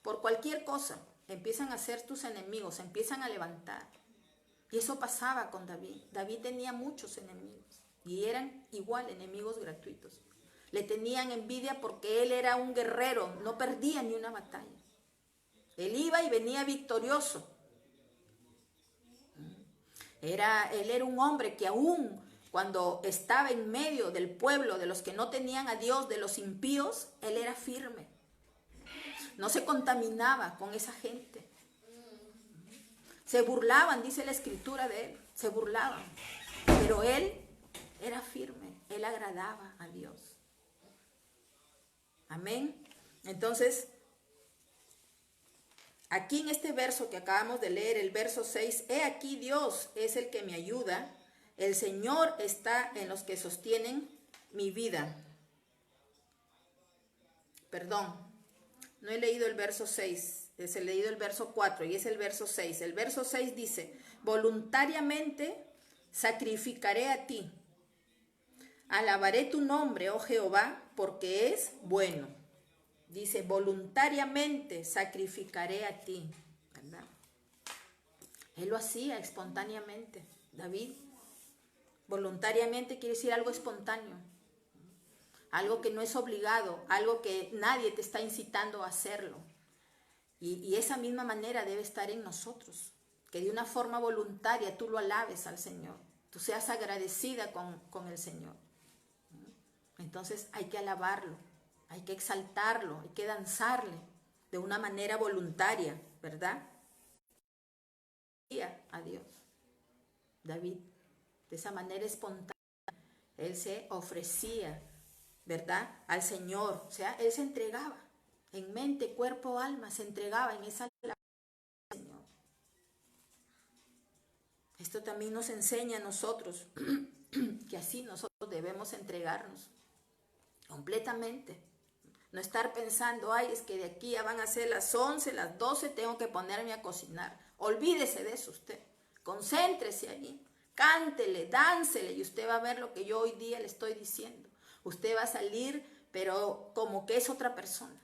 Por cualquier cosa, empiezan a ser tus enemigos, se empiezan a levantar. Y eso pasaba con David. David tenía muchos enemigos y eran igual enemigos gratuitos. Le tenían envidia porque él era un guerrero, no perdía ni una batalla. Él iba y venía victorioso. Él era un hombre que aún cuando estaba en medio del pueblo, de los que no tenían a Dios, de los impíos, él era firme. No se contaminaba con esa gente. Se burlaban, dice la escritura de él, se burlaban. Pero él era firme, él agradaba a Dios. Amén. Entonces, aquí en este verso que acabamos de leer, el verso 6, he aquí Dios es el que me ayuda, el Señor está en los que sostienen mi vida. Perdón, no he leído el verso 6, he leído el verso 4 y es el verso 6. El verso 6 dice, voluntariamente sacrificaré a ti, alabaré tu nombre, oh Jehová, porque es bueno. Dice, voluntariamente sacrificaré a ti, ¿verdad? Él lo hacía espontáneamente, David. Voluntariamente quiere decir algo espontáneo, algo que no es obligado, algo que nadie te está incitando a hacerlo. Y esa misma manera debe estar en nosotros, que de una forma voluntaria tú lo alabes al Señor, tú seas agradecida con el Señor. Entonces hay que alabarlo, hay que exaltarlo, hay que danzarle de una manera voluntaria, ¿verdad? A Dios. David, de esa manera espontánea, él se ofrecía, ¿verdad?, al Señor. O sea, él se entregaba en mente, cuerpo, alma, se entregaba en esa alabanza al Señor. Esto también nos enseña a nosotros que así nosotros debemos entregarnos completamente. No estar pensando, ay, es que de aquí ya van a ser las 11, las 12, tengo que ponerme a cocinar. Olvídese de eso usted. Concéntrese allí. Cántele, dáncele y usted va a ver lo que yo hoy día le estoy diciendo. Usted va a salir, pero como que es otra persona.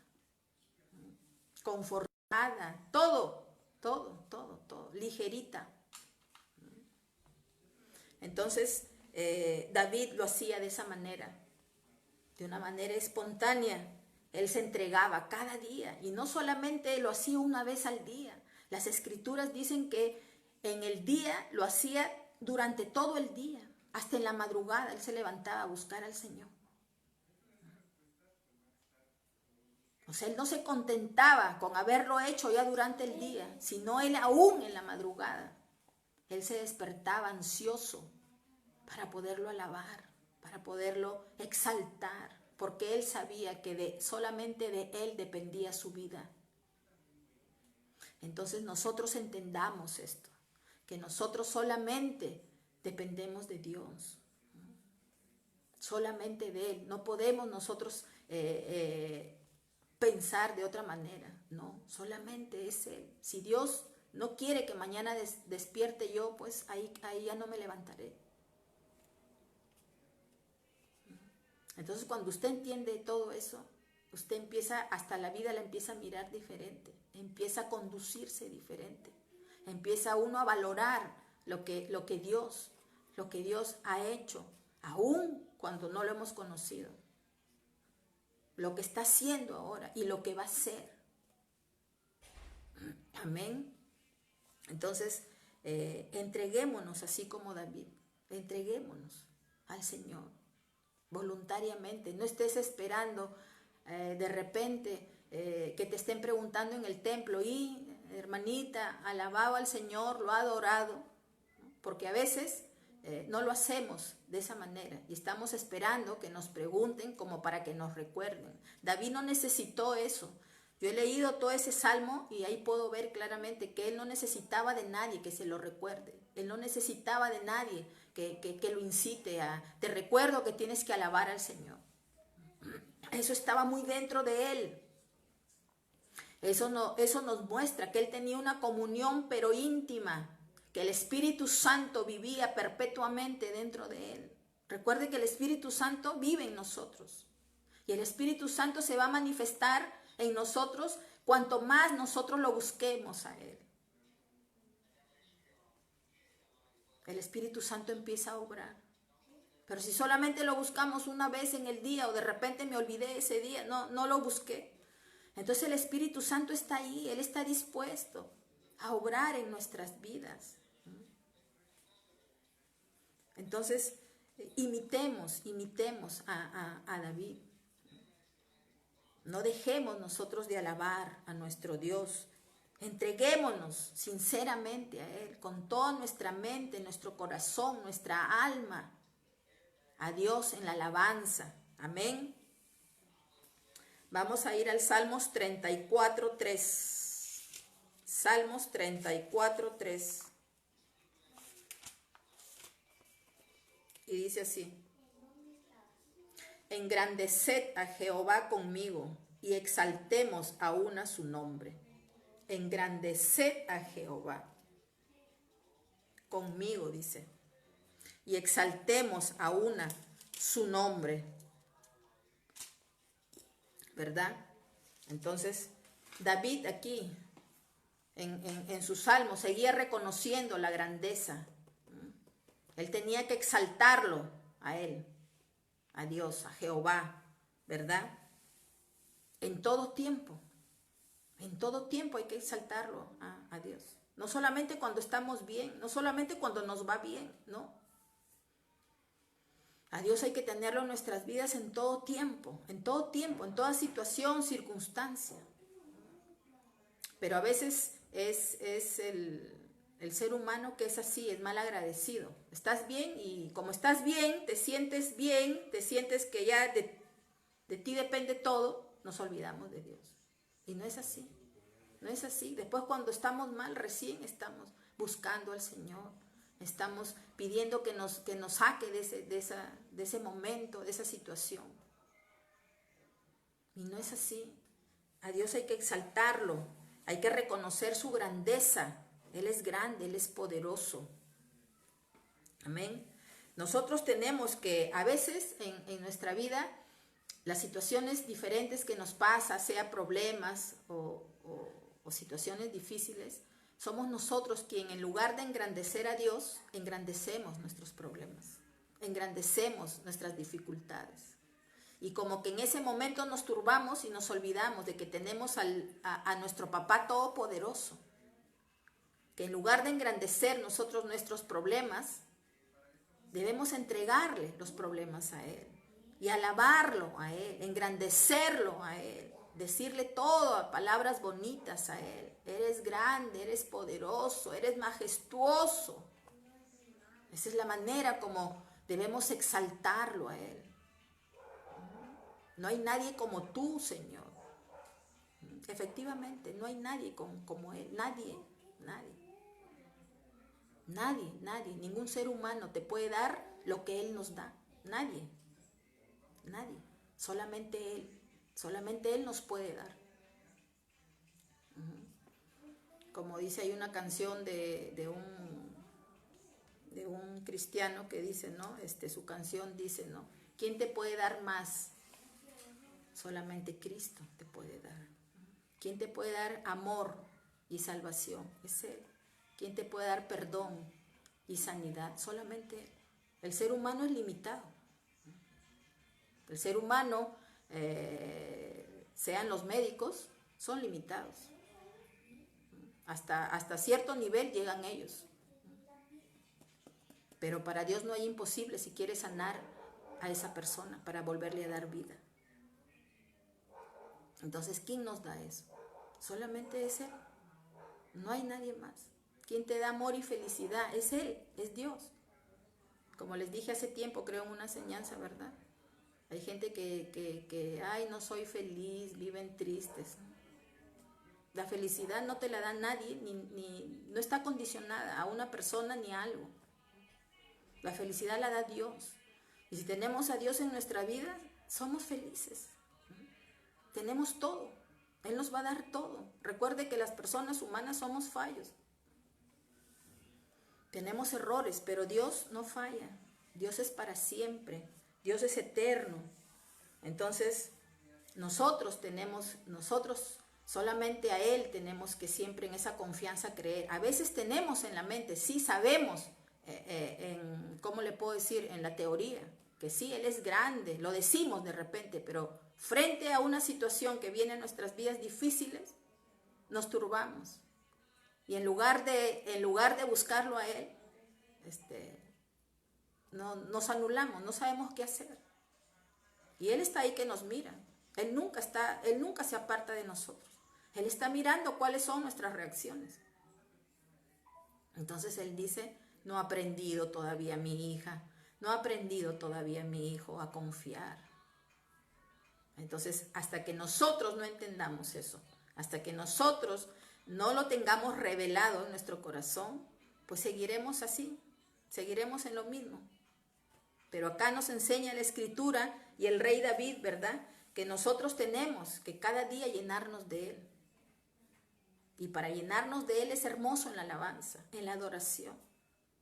Confortada, todo, ligerita. Entonces, David lo hacía de esa manera, de una manera espontánea. Él se entregaba cada día y no solamente lo hacía una vez al día. Las escrituras dicen que en el día lo hacía durante todo el día, hasta en la madrugada él se levantaba a buscar al Señor. O sea, él no se contentaba con haberlo hecho ya durante el día, sino él aún en la madrugada. Él se despertaba ansioso para poderlo alabar, para poderlo exaltar, porque él sabía que solamente de él dependía su vida. Entonces nosotros entendamos esto, que nosotros solamente dependemos de Dios, solamente de Él. No podemos nosotros pensar de otra manera, no, solamente es Él. Si Dios no quiere que mañana despierte yo, pues ahí ya no me levantaré. Entonces cuando usted entiende todo eso, usted empieza, hasta la vida la empieza a mirar diferente, empieza a conducirse diferente, empieza uno a valorar lo que Dios ha hecho, aún cuando no lo hemos conocido, lo que está haciendo ahora y lo que va a hacer. Amén. Entonces, entreguémonos así como David, entreguémonos al Señor voluntariamente. No estés esperando de repente que te estén preguntando en el templo, y hermanita, alabado al Señor, lo ha adorado, ¿no? Porque a veces no lo hacemos de esa manera y estamos esperando que nos pregunten como para que nos recuerden. David no necesitó eso. Yo he leído todo ese salmo y ahí puedo ver claramente que él no necesitaba de nadie que se lo recuerde. Él no necesitaba de nadie que lo incite a, te recuerdo que tienes que alabar al Señor. Eso estaba muy dentro de él. Eso nos muestra que él tenía una comunión pero íntima, que el Espíritu Santo vivía perpetuamente dentro de él. Recuerde que el Espíritu Santo vive en nosotros. Y el Espíritu Santo se va a manifestar en nosotros cuanto más nosotros lo busquemos a Él. El Espíritu Santo empieza a obrar. Pero si solamente lo buscamos una vez en el día o de repente me olvidé ese día, no lo busqué. Entonces el Espíritu Santo está ahí, Él está dispuesto a obrar en nuestras vidas. Entonces imitemos a David. No dejemos nosotros de alabar a nuestro Dios. Entreguémonos sinceramente a Él, con toda nuestra mente, nuestro corazón, nuestra alma, a Dios en la alabanza. Amén. Vamos a ir al Salmos 34:3. Salmos 34:3. Y dice así: engrandeced a Jehová conmigo y exaltemos aún a su nombre. Engrandeced a Jehová conmigo, dice, y exaltemos aún a su nombre. ¿Verdad? Entonces, David aquí, en su salmo, seguía reconociendo la grandeza. Él tenía que exaltarlo a él, a Dios, a Jehová, ¿verdad? En todo tiempo hay que exaltarlo a Dios. No solamente cuando estamos bien, no solamente cuando nos va bien, no. A Dios hay que tenerlo en nuestras vidas en todo tiempo, en toda situación, circunstancia. Pero a veces es el ser humano que es así, es mal agradecido. Estás bien y como estás bien, te sientes que ya de ti depende todo, nos olvidamos de Dios. Y no es así, no es así. Después cuando estamos mal, recién estamos buscando al Señor. Estamos pidiendo que nos saque de ese momento, de esa situación. Y no es así. A Dios hay que exaltarlo, hay que reconocer su grandeza. Él es grande, Él es poderoso. Amén. Nosotros tenemos que, a veces en nuestra vida, las situaciones diferentes que nos pasa, sea problemas o situaciones difíciles, somos nosotros quien en lugar de engrandecer a Dios, engrandecemos nuestros problemas, engrandecemos nuestras dificultades. Y como que en ese momento nos turbamos y nos olvidamos de que tenemos a nuestro Papá Todopoderoso, que en lugar de engrandecer nosotros nuestros problemas, debemos entregarle los problemas a Él y alabarlo a Él, engrandecerlo a Él. Decirle todo, palabras bonitas a Él. Eres grande, eres poderoso, eres majestuoso. Esa es la manera como debemos exaltarlo a Él. No hay nadie como tú, Señor. Efectivamente, no hay nadie como Él. Nadie. Ningún ser humano te puede dar lo que Él nos da. Nadie. Solamente Él. Solamente Él nos puede dar. Como dice, hay una canción de un cristiano que dice, ¿no? Su canción dice, ¿no? ¿Quién te puede dar más? Solamente Cristo te puede dar. ¿Quién te puede dar amor y salvación? Es Él. ¿Quién te puede dar perdón y sanidad? Solamente Él. El ser humano es limitado. El ser humano, sean los médicos, son limitados. Hasta cierto nivel llegan ellos. Pero para Dios no hay imposible si quiere sanar a esa persona para volverle a dar vida. Entonces, ¿quién nos da eso? Solamente es Él. No hay nadie más. ¿Quién te da amor y felicidad? Es Él, es Dios. Como les dije hace tiempo, creo en una enseñanza, ¿verdad? Hay gente que ay, no soy feliz, viven tristes. La felicidad no te la da nadie, no está condicionada a una persona ni a algo. La felicidad la da Dios. Y si tenemos a Dios en nuestra vida, somos felices. Tenemos todo. Él nos va a dar todo. Recuerde que las personas humanas somos fallos. Tenemos errores, pero Dios no falla. Dios es para siempre. Dios es eterno. Entonces, nosotros solamente a Él tenemos que siempre en esa confianza creer. A veces tenemos en la mente, sí sabemos, ¿cómo le puedo decir? En la teoría, que sí, Él es grande, lo decimos de repente, pero frente a una situación que viene a nuestras vidas difíciles, nos turbamos. Y en lugar de buscarlo a Él, nos anulamos, no sabemos qué hacer. Y Él está ahí que nos mira. Él nunca se aparta de nosotros. Él está mirando cuáles son nuestras reacciones. Entonces Él dice, no ha aprendido todavía mi hija, no ha aprendido todavía mi hijo a confiar. Entonces, hasta que nosotros no entendamos eso, hasta que nosotros no lo tengamos revelado en nuestro corazón, pues seguiremos así, seguiremos en lo mismo. Pero acá nos enseña la Escritura y el rey David, ¿verdad? Que nosotros tenemos que cada día llenarnos de Él. Y para llenarnos de Él es hermoso en la alabanza, en la adoración.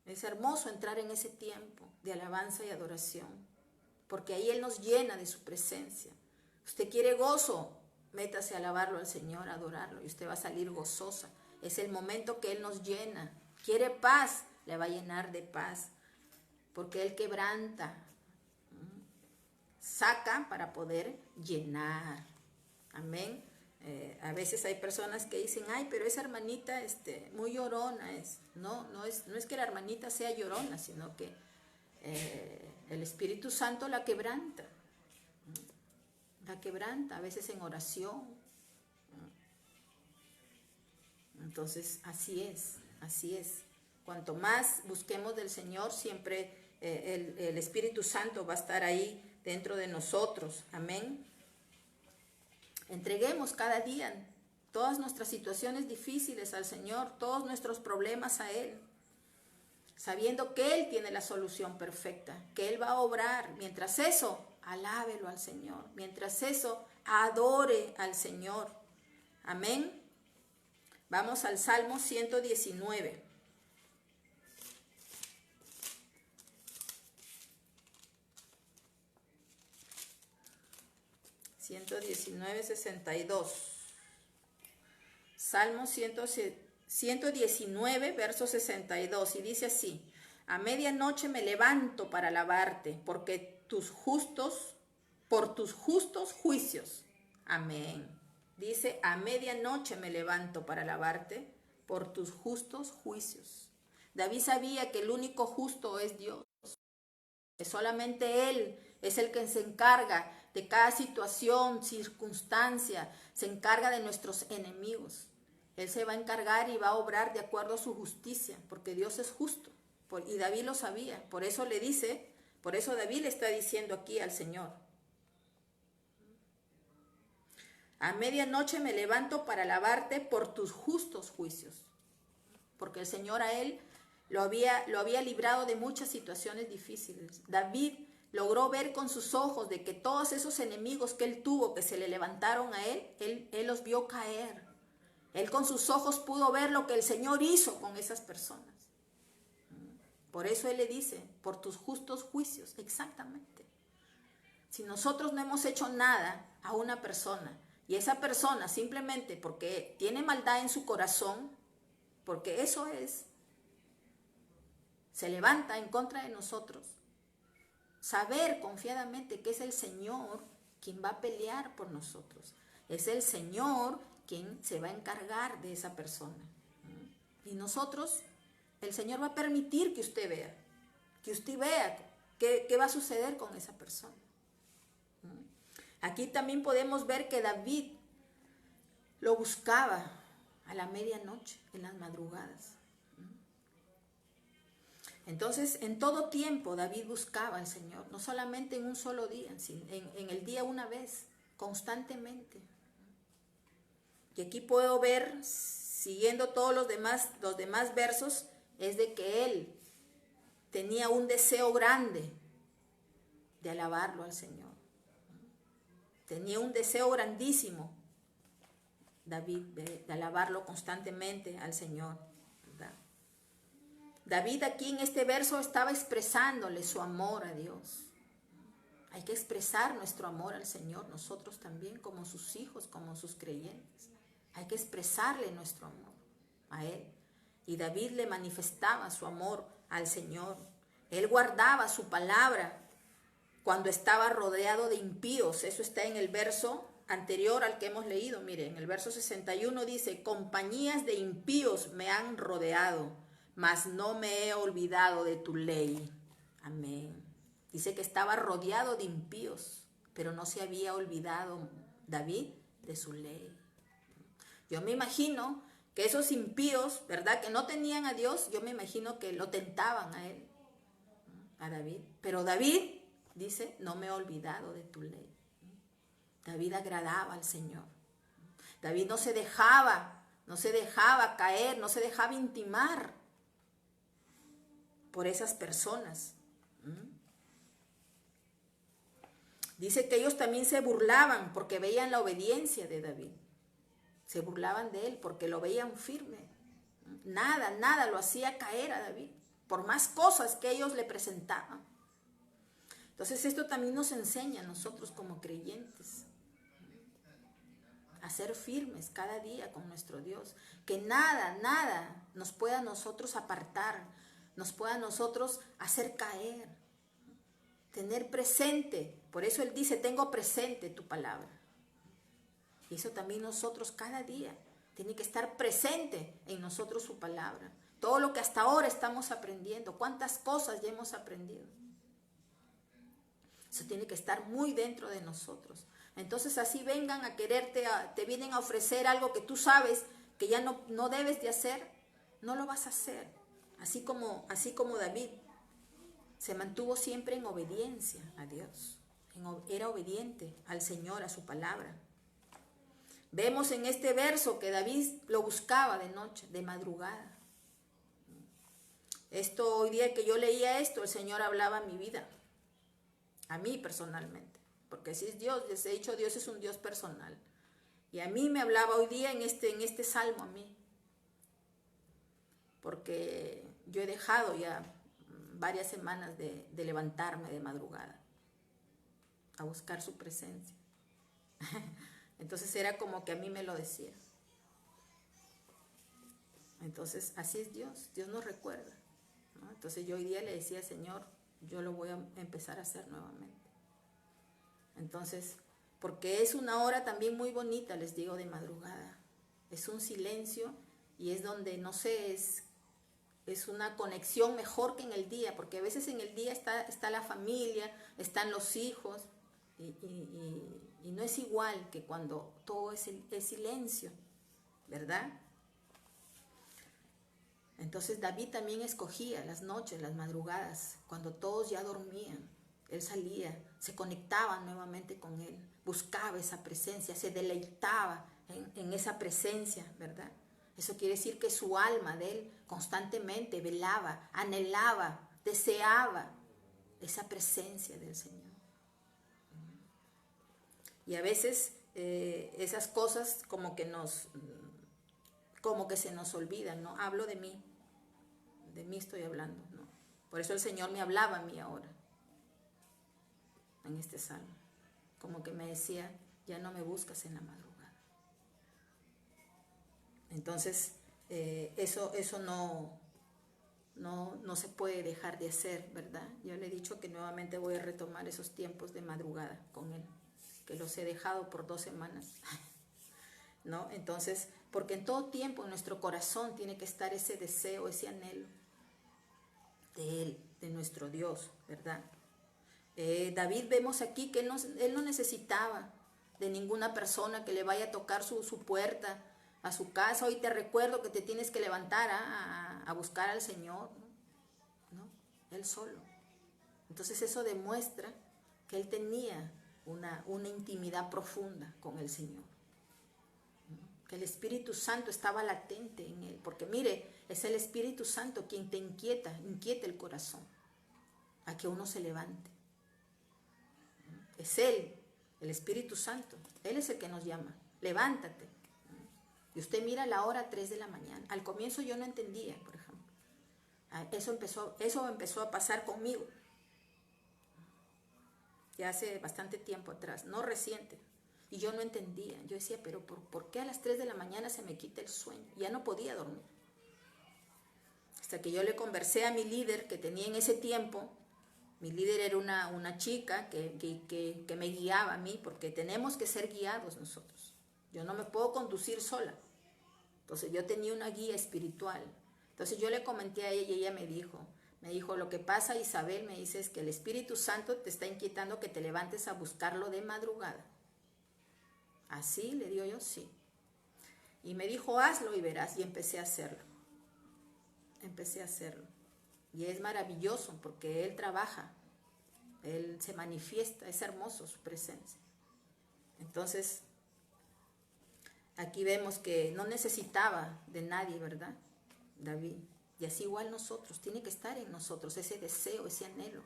Es hermoso entrar en ese tiempo de alabanza y adoración, porque ahí Él nos llena de su presencia. Usted quiere gozo, métase a alabarlo al Señor, a adorarlo, y usted va a salir gozosa. Es el momento que Él nos llena. Quiere paz, le va a llenar de paz, porque Él quebranta, saca para poder llenar. Amén. A veces hay personas que dicen, ay, pero esa hermanita muy llorona es. No es que la hermanita sea llorona, sino que el Espíritu Santo la quebranta. La quebranta, a veces en oración. Entonces, así es, así es. Cuanto más busquemos del Señor, siempre el Espíritu Santo va a estar ahí dentro de nosotros. Amén. Entreguemos cada día todas nuestras situaciones difíciles al Señor, todos nuestros problemas a Él, sabiendo que Él tiene la solución perfecta, que Él va a obrar. Mientras eso, alábelo al Señor. Mientras eso, adore al Señor. Amén. Vamos al Salmo 119. 119:62. Salmo 119, verso 62. Y dice así: a medianoche me levanto para alabarte, por tus justos juicios. Amén. Dice, a medianoche me levanto para alabarte por tus justos juicios. David sabía que el único justo es Dios. Que solamente Él es el que se encarga de cada situación, circunstancia, se encarga de nuestros enemigos. Él se va a encargar y va a obrar de acuerdo a su justicia, porque Dios es justo. Y David lo sabía, por eso David le está diciendo aquí al Señor: a medianoche me levanto para alabarte por tus justos juicios. Porque el Señor a él lo había librado de muchas situaciones difíciles. David logró ver con sus ojos de que todos esos enemigos que él tuvo, que se le levantaron a él los vio caer. Él con sus ojos pudo ver lo que el Señor hizo con esas personas. Por eso Él le dice, por tus justos juicios, exactamente. Si nosotros no hemos hecho nada a una persona, y esa persona simplemente porque tiene maldad en su corazón, porque eso es, se levanta en contra de nosotros, saber confiadamente que es el Señor quien va a pelear por nosotros. Es el Señor quien se va a encargar de esa persona. Y nosotros, el Señor va a permitir que usted vea qué va a suceder con esa persona. Aquí también podemos ver que David lo buscaba a la medianoche, en las madrugadas. Entonces, en todo tiempo David buscaba al Señor, no solamente en un solo día, sino en el día una vez, constantemente. Y aquí puedo ver, siguiendo todos los demás versos, es de que él tenía un deseo grande de alabarlo al Señor. Tenía un deseo grandísimo, David, de alabarlo constantemente al Señor, ¿verdad? David aquí en este verso estaba expresándole su amor a Dios. Hay que expresar nuestro amor al Señor, nosotros también, como sus hijos, como sus creyentes. Hay que expresarle nuestro amor a Él. Y David le manifestaba su amor al Señor. Él guardaba su palabra cuando estaba rodeado de impíos. Eso está en el verso anterior al que hemos leído. Miren, en el verso 61 dice: compañías de impíos me han rodeado, mas no me he olvidado de tu ley. Amén. Dice que estaba rodeado de impíos, pero no se había olvidado David de su ley. Yo me imagino que esos impíos, ¿verdad?, que no tenían a Dios, yo me imagino que lo tentaban a él, a David. Pero David dice: no me he olvidado de tu ley. David agradaba al Señor. David no se dejaba caer, no se dejaba intimar por esas personas. Dice que ellos también se burlaban porque veían la obediencia de David. Se burlaban de él porque lo veían firme. Nada lo hacía caer a David, por más cosas que ellos le presentaban. Entonces esto también nos enseña a nosotros como creyentes a ser firmes cada día con nuestro Dios. Que nada nos pueda a nosotros apartar, nos pueda a nosotros hacer caer. Tener presente, por eso Él dice: tengo presente tu palabra. Y eso también nosotros cada día, tiene que estar presente en nosotros su palabra. Todo lo que hasta ahora estamos aprendiendo, cuántas cosas ya hemos aprendido. Eso tiene que estar muy dentro de nosotros. Entonces así vengan a quererte, te vienen a ofrecer algo que tú sabes que ya no debes de hacer, no lo vas a hacer. Así como David se mantuvo siempre en obediencia a Dios. Era obediente al Señor, a su palabra. Vemos en este verso que David lo buscaba de noche, de madrugada. Hoy día que yo leía esto, el Señor hablaba a mi vida, a mí personalmente. Porque así es Dios, les he dicho, Dios es un Dios personal. Y a mí me hablaba hoy día en este salmo a mí. Porque yo he dejado ya varias semanas de levantarme de madrugada a buscar su presencia. Entonces era como que a mí me lo decía. Entonces así es Dios, Dios nos recuerda, ¿no? Entonces yo hoy día le decía: Señor, yo lo voy a empezar a hacer nuevamente. Entonces, porque es una hora también muy bonita, les digo, de madrugada. Es un silencio y es donde, no sé, es una conexión mejor que en el día, porque a veces en el día está la familia, están los hijos, y no es igual que cuando todo es silencio, ¿verdad? Entonces David también escogía las noches, las madrugadas, cuando todos ya dormían. Él salía, se conectaba nuevamente con él, buscaba esa presencia, se deleitaba en esa presencia, ¿verdad? Eso quiere decir que su alma de él constantemente velaba, anhelaba, deseaba esa presencia del Señor. Y a veces esas cosas como que se nos olvidan, ¿no? Hablo de mí estoy hablando, ¿no? Por eso el Señor me hablaba a mí ahora, en este salmo, como que me decía: ya no me buscas en la madrugada. Entonces eso no se puede dejar de hacer, ¿verdad? Yo le he dicho que nuevamente voy a retomar esos tiempos de madrugada con él, que los he dejado por 2 semanas, ¿no? Entonces, porque en todo tiempo en nuestro corazón tiene que estar ese deseo, ese anhelo de Él, de nuestro Dios, ¿verdad? David, vemos aquí que él no necesitaba de ninguna persona que le vaya a tocar su puerta a su casa: hoy te recuerdo que te tienes que levantar a buscar al Señor, ¿no? Él solo. Entonces eso demuestra que él tenía una intimidad profunda con el Señor, ¿no? que el Espíritu Santo estaba latente en él, porque mire, es el Espíritu Santo quien te inquieta el corazón, a que uno se levante. Es Él, el Espíritu Santo, Él es el que nos llama, levántate. Y usted mira la hora 3 de la mañana. Al comienzo yo no entendía, por ejemplo. Eso empezó a pasar conmigo, ya hace bastante tiempo atrás, no reciente. Y yo no entendía. Yo decía, pero ¿por qué a las 3 de la mañana se me quita el sueño? Ya no podía dormir. Hasta que yo le conversé a mi líder que tenía en ese tiempo. Mi líder era una chica que me guiaba a mí, porque tenemos que ser guiados nosotros. Yo no me puedo conducir sola. Entonces yo tenía una guía espiritual. Entonces yo le comenté a ella y ella me dijo, lo que pasa, Isabel, me dice, es que el Espíritu Santo te está inquietando que te levantes a buscarlo de madrugada. Así, le digo yo, sí. Y me dijo, hazlo y verás. Y empecé a hacerlo. Y es maravilloso porque Él trabaja. Él se manifiesta. Es hermoso su presencia. Entonces, aquí vemos que no necesitaba de nadie, ¿verdad? David. Y así igual nosotros. Tiene que estar en nosotros ese deseo, ese anhelo.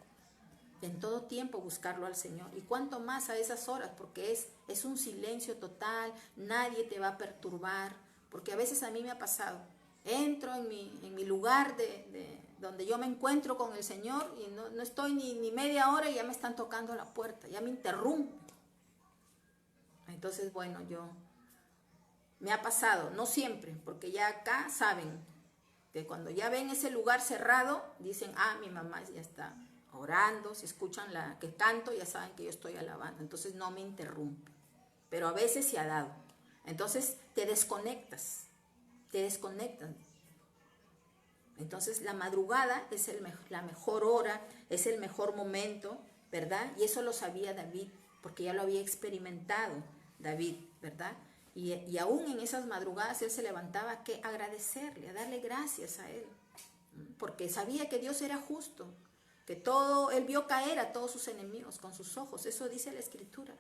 En todo tiempo buscarlo al Señor. Y cuanto más a esas horas, porque es un silencio total, nadie te va a perturbar, porque a veces a mí me ha pasado, entro en mi lugar donde yo me encuentro con el Señor y no estoy ni media hora y ya me están tocando la puerta, ya me interrumpen. Entonces, bueno, me ha pasado, no siempre, porque ya acá saben que cuando ya ven ese lugar cerrado, dicen, mi mamá ya está orando, si escuchan que canto, ya saben que yo estoy alabando, entonces no me interrumpen, pero a veces se ha dado, entonces te desconectas, entonces la madrugada es la mejor hora, es el mejor momento, ¿verdad? Y eso lo sabía David, porque ya lo había experimentado David, ¿verdad? Y aún en esas madrugadas él se levantaba a agradecerle, a darle gracias a él, porque sabía que Dios era justo, que él vio caer a todos sus enemigos con sus ojos, eso dice la Escritura.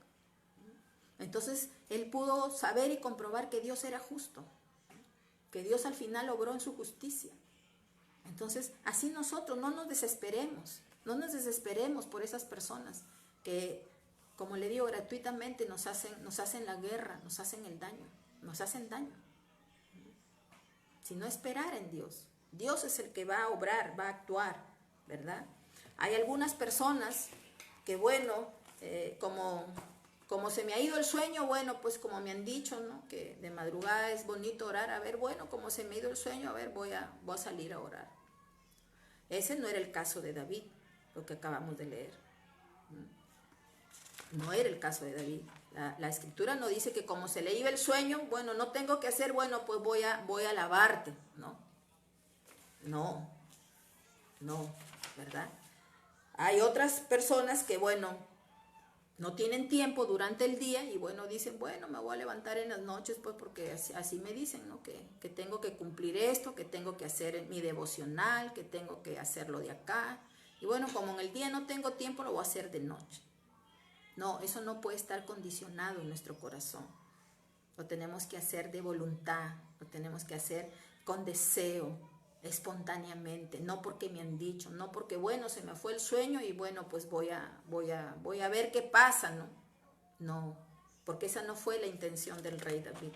Entonces él pudo saber y comprobar que Dios era justo, que Dios al final obró en su justicia. Entonces así nosotros no nos desesperemos por esas personas que, como le digo, gratuitamente nos hacen la guerra, nos hacen el daño, nos hacen daño. Sino esperar en Dios. Dios es el que va a obrar, va a actuar, ¿verdad? Hay algunas personas que, bueno, como se me ha ido el sueño, bueno, pues como me han dicho, ¿no? Que de madrugada es bonito orar. A ver, bueno, como se me ha ido el sueño, a ver, voy a salir a orar. Ese no era el caso de David, lo que acabamos de leer. No era el caso de David. La Escritura no dice que como se le iba el sueño, bueno, no tengo que hacer, bueno, pues voy a alabarte. No, ¿verdad? Hay otras personas que, bueno, no tienen tiempo durante el día y, bueno, dicen, bueno, me voy a levantar en las noches, pues porque así me dicen, ¿no? Que tengo que cumplir esto, que tengo que hacer mi devocional, que tengo que hacerlo de acá. Y bueno, como en el día no tengo tiempo, lo voy a hacer de noche. No, eso no puede estar condicionado en nuestro corazón. Lo tenemos que hacer de voluntad, lo tenemos que hacer con deseo, espontáneamente, no porque me han dicho, no porque, bueno, se me fue el sueño y bueno, pues voy a ver qué pasa, ¿no? No, porque esa no fue la intención del rey David.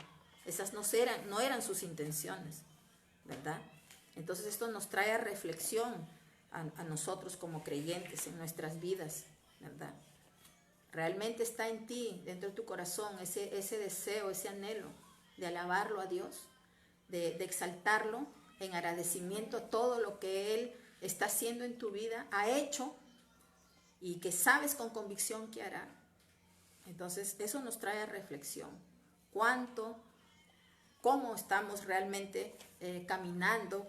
Esas no eran sus intenciones, ¿verdad? Entonces esto nos trae a reflexión a nosotros como creyentes en nuestras vidas, ¿verdad? Realmente está en ti, dentro de tu corazón, ese deseo, ese anhelo de alabarlo a Dios, de exaltarlo en agradecimiento a todo lo que Él está haciendo en tu vida, ha hecho y que sabes con convicción que hará. Entonces eso nos trae a reflexión. Cómo estamos realmente caminando,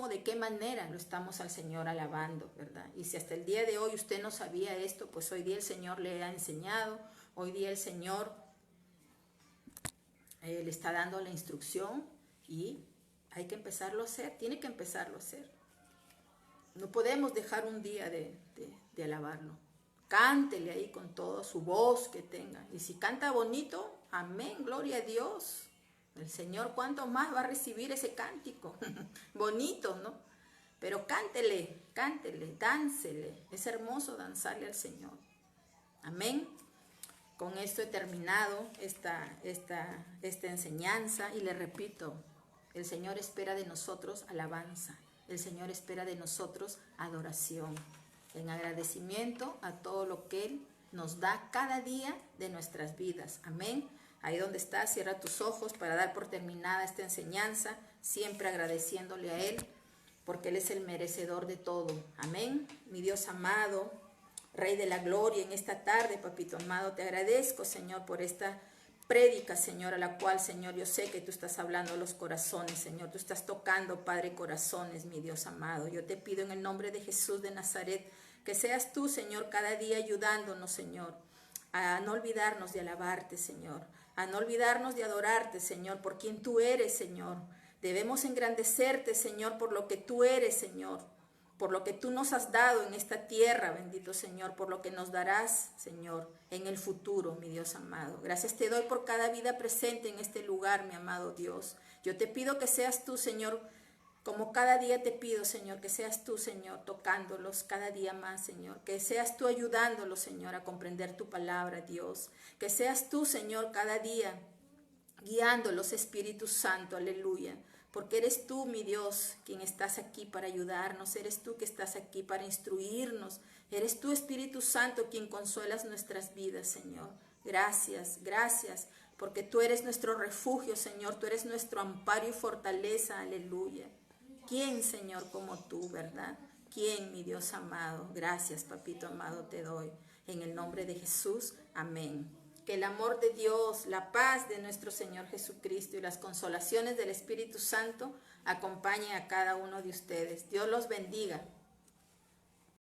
de qué manera lo estamos al Señor alabando, ¿verdad? Y si hasta el día de hoy usted no sabía esto, pues hoy día el Señor le ha enseñado, hoy día el Señor le está dando la instrucción y hay que empezarlo a hacer, tiene que empezarlo a hacer. No podemos dejar un día de alabarlo. Cántele ahí con toda su voz que tenga. Y si canta bonito, amén, gloria a Dios. El Señor, ¿cuánto más va a recibir ese cántico? Bonito, ¿no? Pero cántele, cántele, dánsele. Es hermoso danzarle al Señor. Amén. Con esto he terminado esta enseñanza y le repito, el Señor espera de nosotros alabanza. El Señor espera de nosotros adoración. En agradecimiento a todo lo que Él nos da cada día de nuestras vidas. Amén. Ahí donde estás, cierra tus ojos para dar por terminada esta enseñanza, siempre agradeciéndole a Él, porque Él es el merecedor de todo. Amén. Mi Dios amado, Rey de la gloria, en esta tarde, papito amado, te agradezco, Señor, por esta prédica, Señor, a la cual, Señor, yo sé que tú estás hablando a los corazones, Señor. Tú estás tocando, Padre, corazones, mi Dios amado. Yo te pido en el nombre de Jesús de Nazaret, que seas tú, Señor, cada día ayudándonos, Señor, a no olvidarnos de alabarte, Señor, a no olvidarnos de adorarte, Señor, por quien tú eres, Señor. Debemos engrandecerte, Señor, por lo que tú eres, Señor, por lo que tú nos has dado en esta tierra, bendito Señor, por lo que nos darás, Señor, en el futuro, mi Dios amado. Gracias te doy por cada vida presente en este lugar, mi amado Dios. Yo te pido que seas tú, Señor, como cada día te pido, Señor, que seas tú, Señor, tocándolos cada día más, Señor. Que seas tú ayudándolos, Señor, a comprender tu palabra, Dios. Que seas tú, Señor, cada día guiándolos, Espíritu Santo, aleluya. Porque eres tú, mi Dios, quien estás aquí para ayudarnos. Eres tú que estás aquí para instruirnos. Eres tú, Espíritu Santo, quien consuelas nuestras vidas, Señor. Gracias, gracias, porque tú eres nuestro refugio, Señor. Tú eres nuestro amparo y fortaleza, aleluya. ¿Quién, Señor, como tú, verdad? ¿Quién, mi Dios amado? Gracias, papito amado, te doy. En el nombre de Jesús, amén. Que el amor de Dios, la paz de nuestro Señor Jesucristo y las consolaciones del Espíritu Santo acompañen a cada uno de ustedes. Dios los bendiga.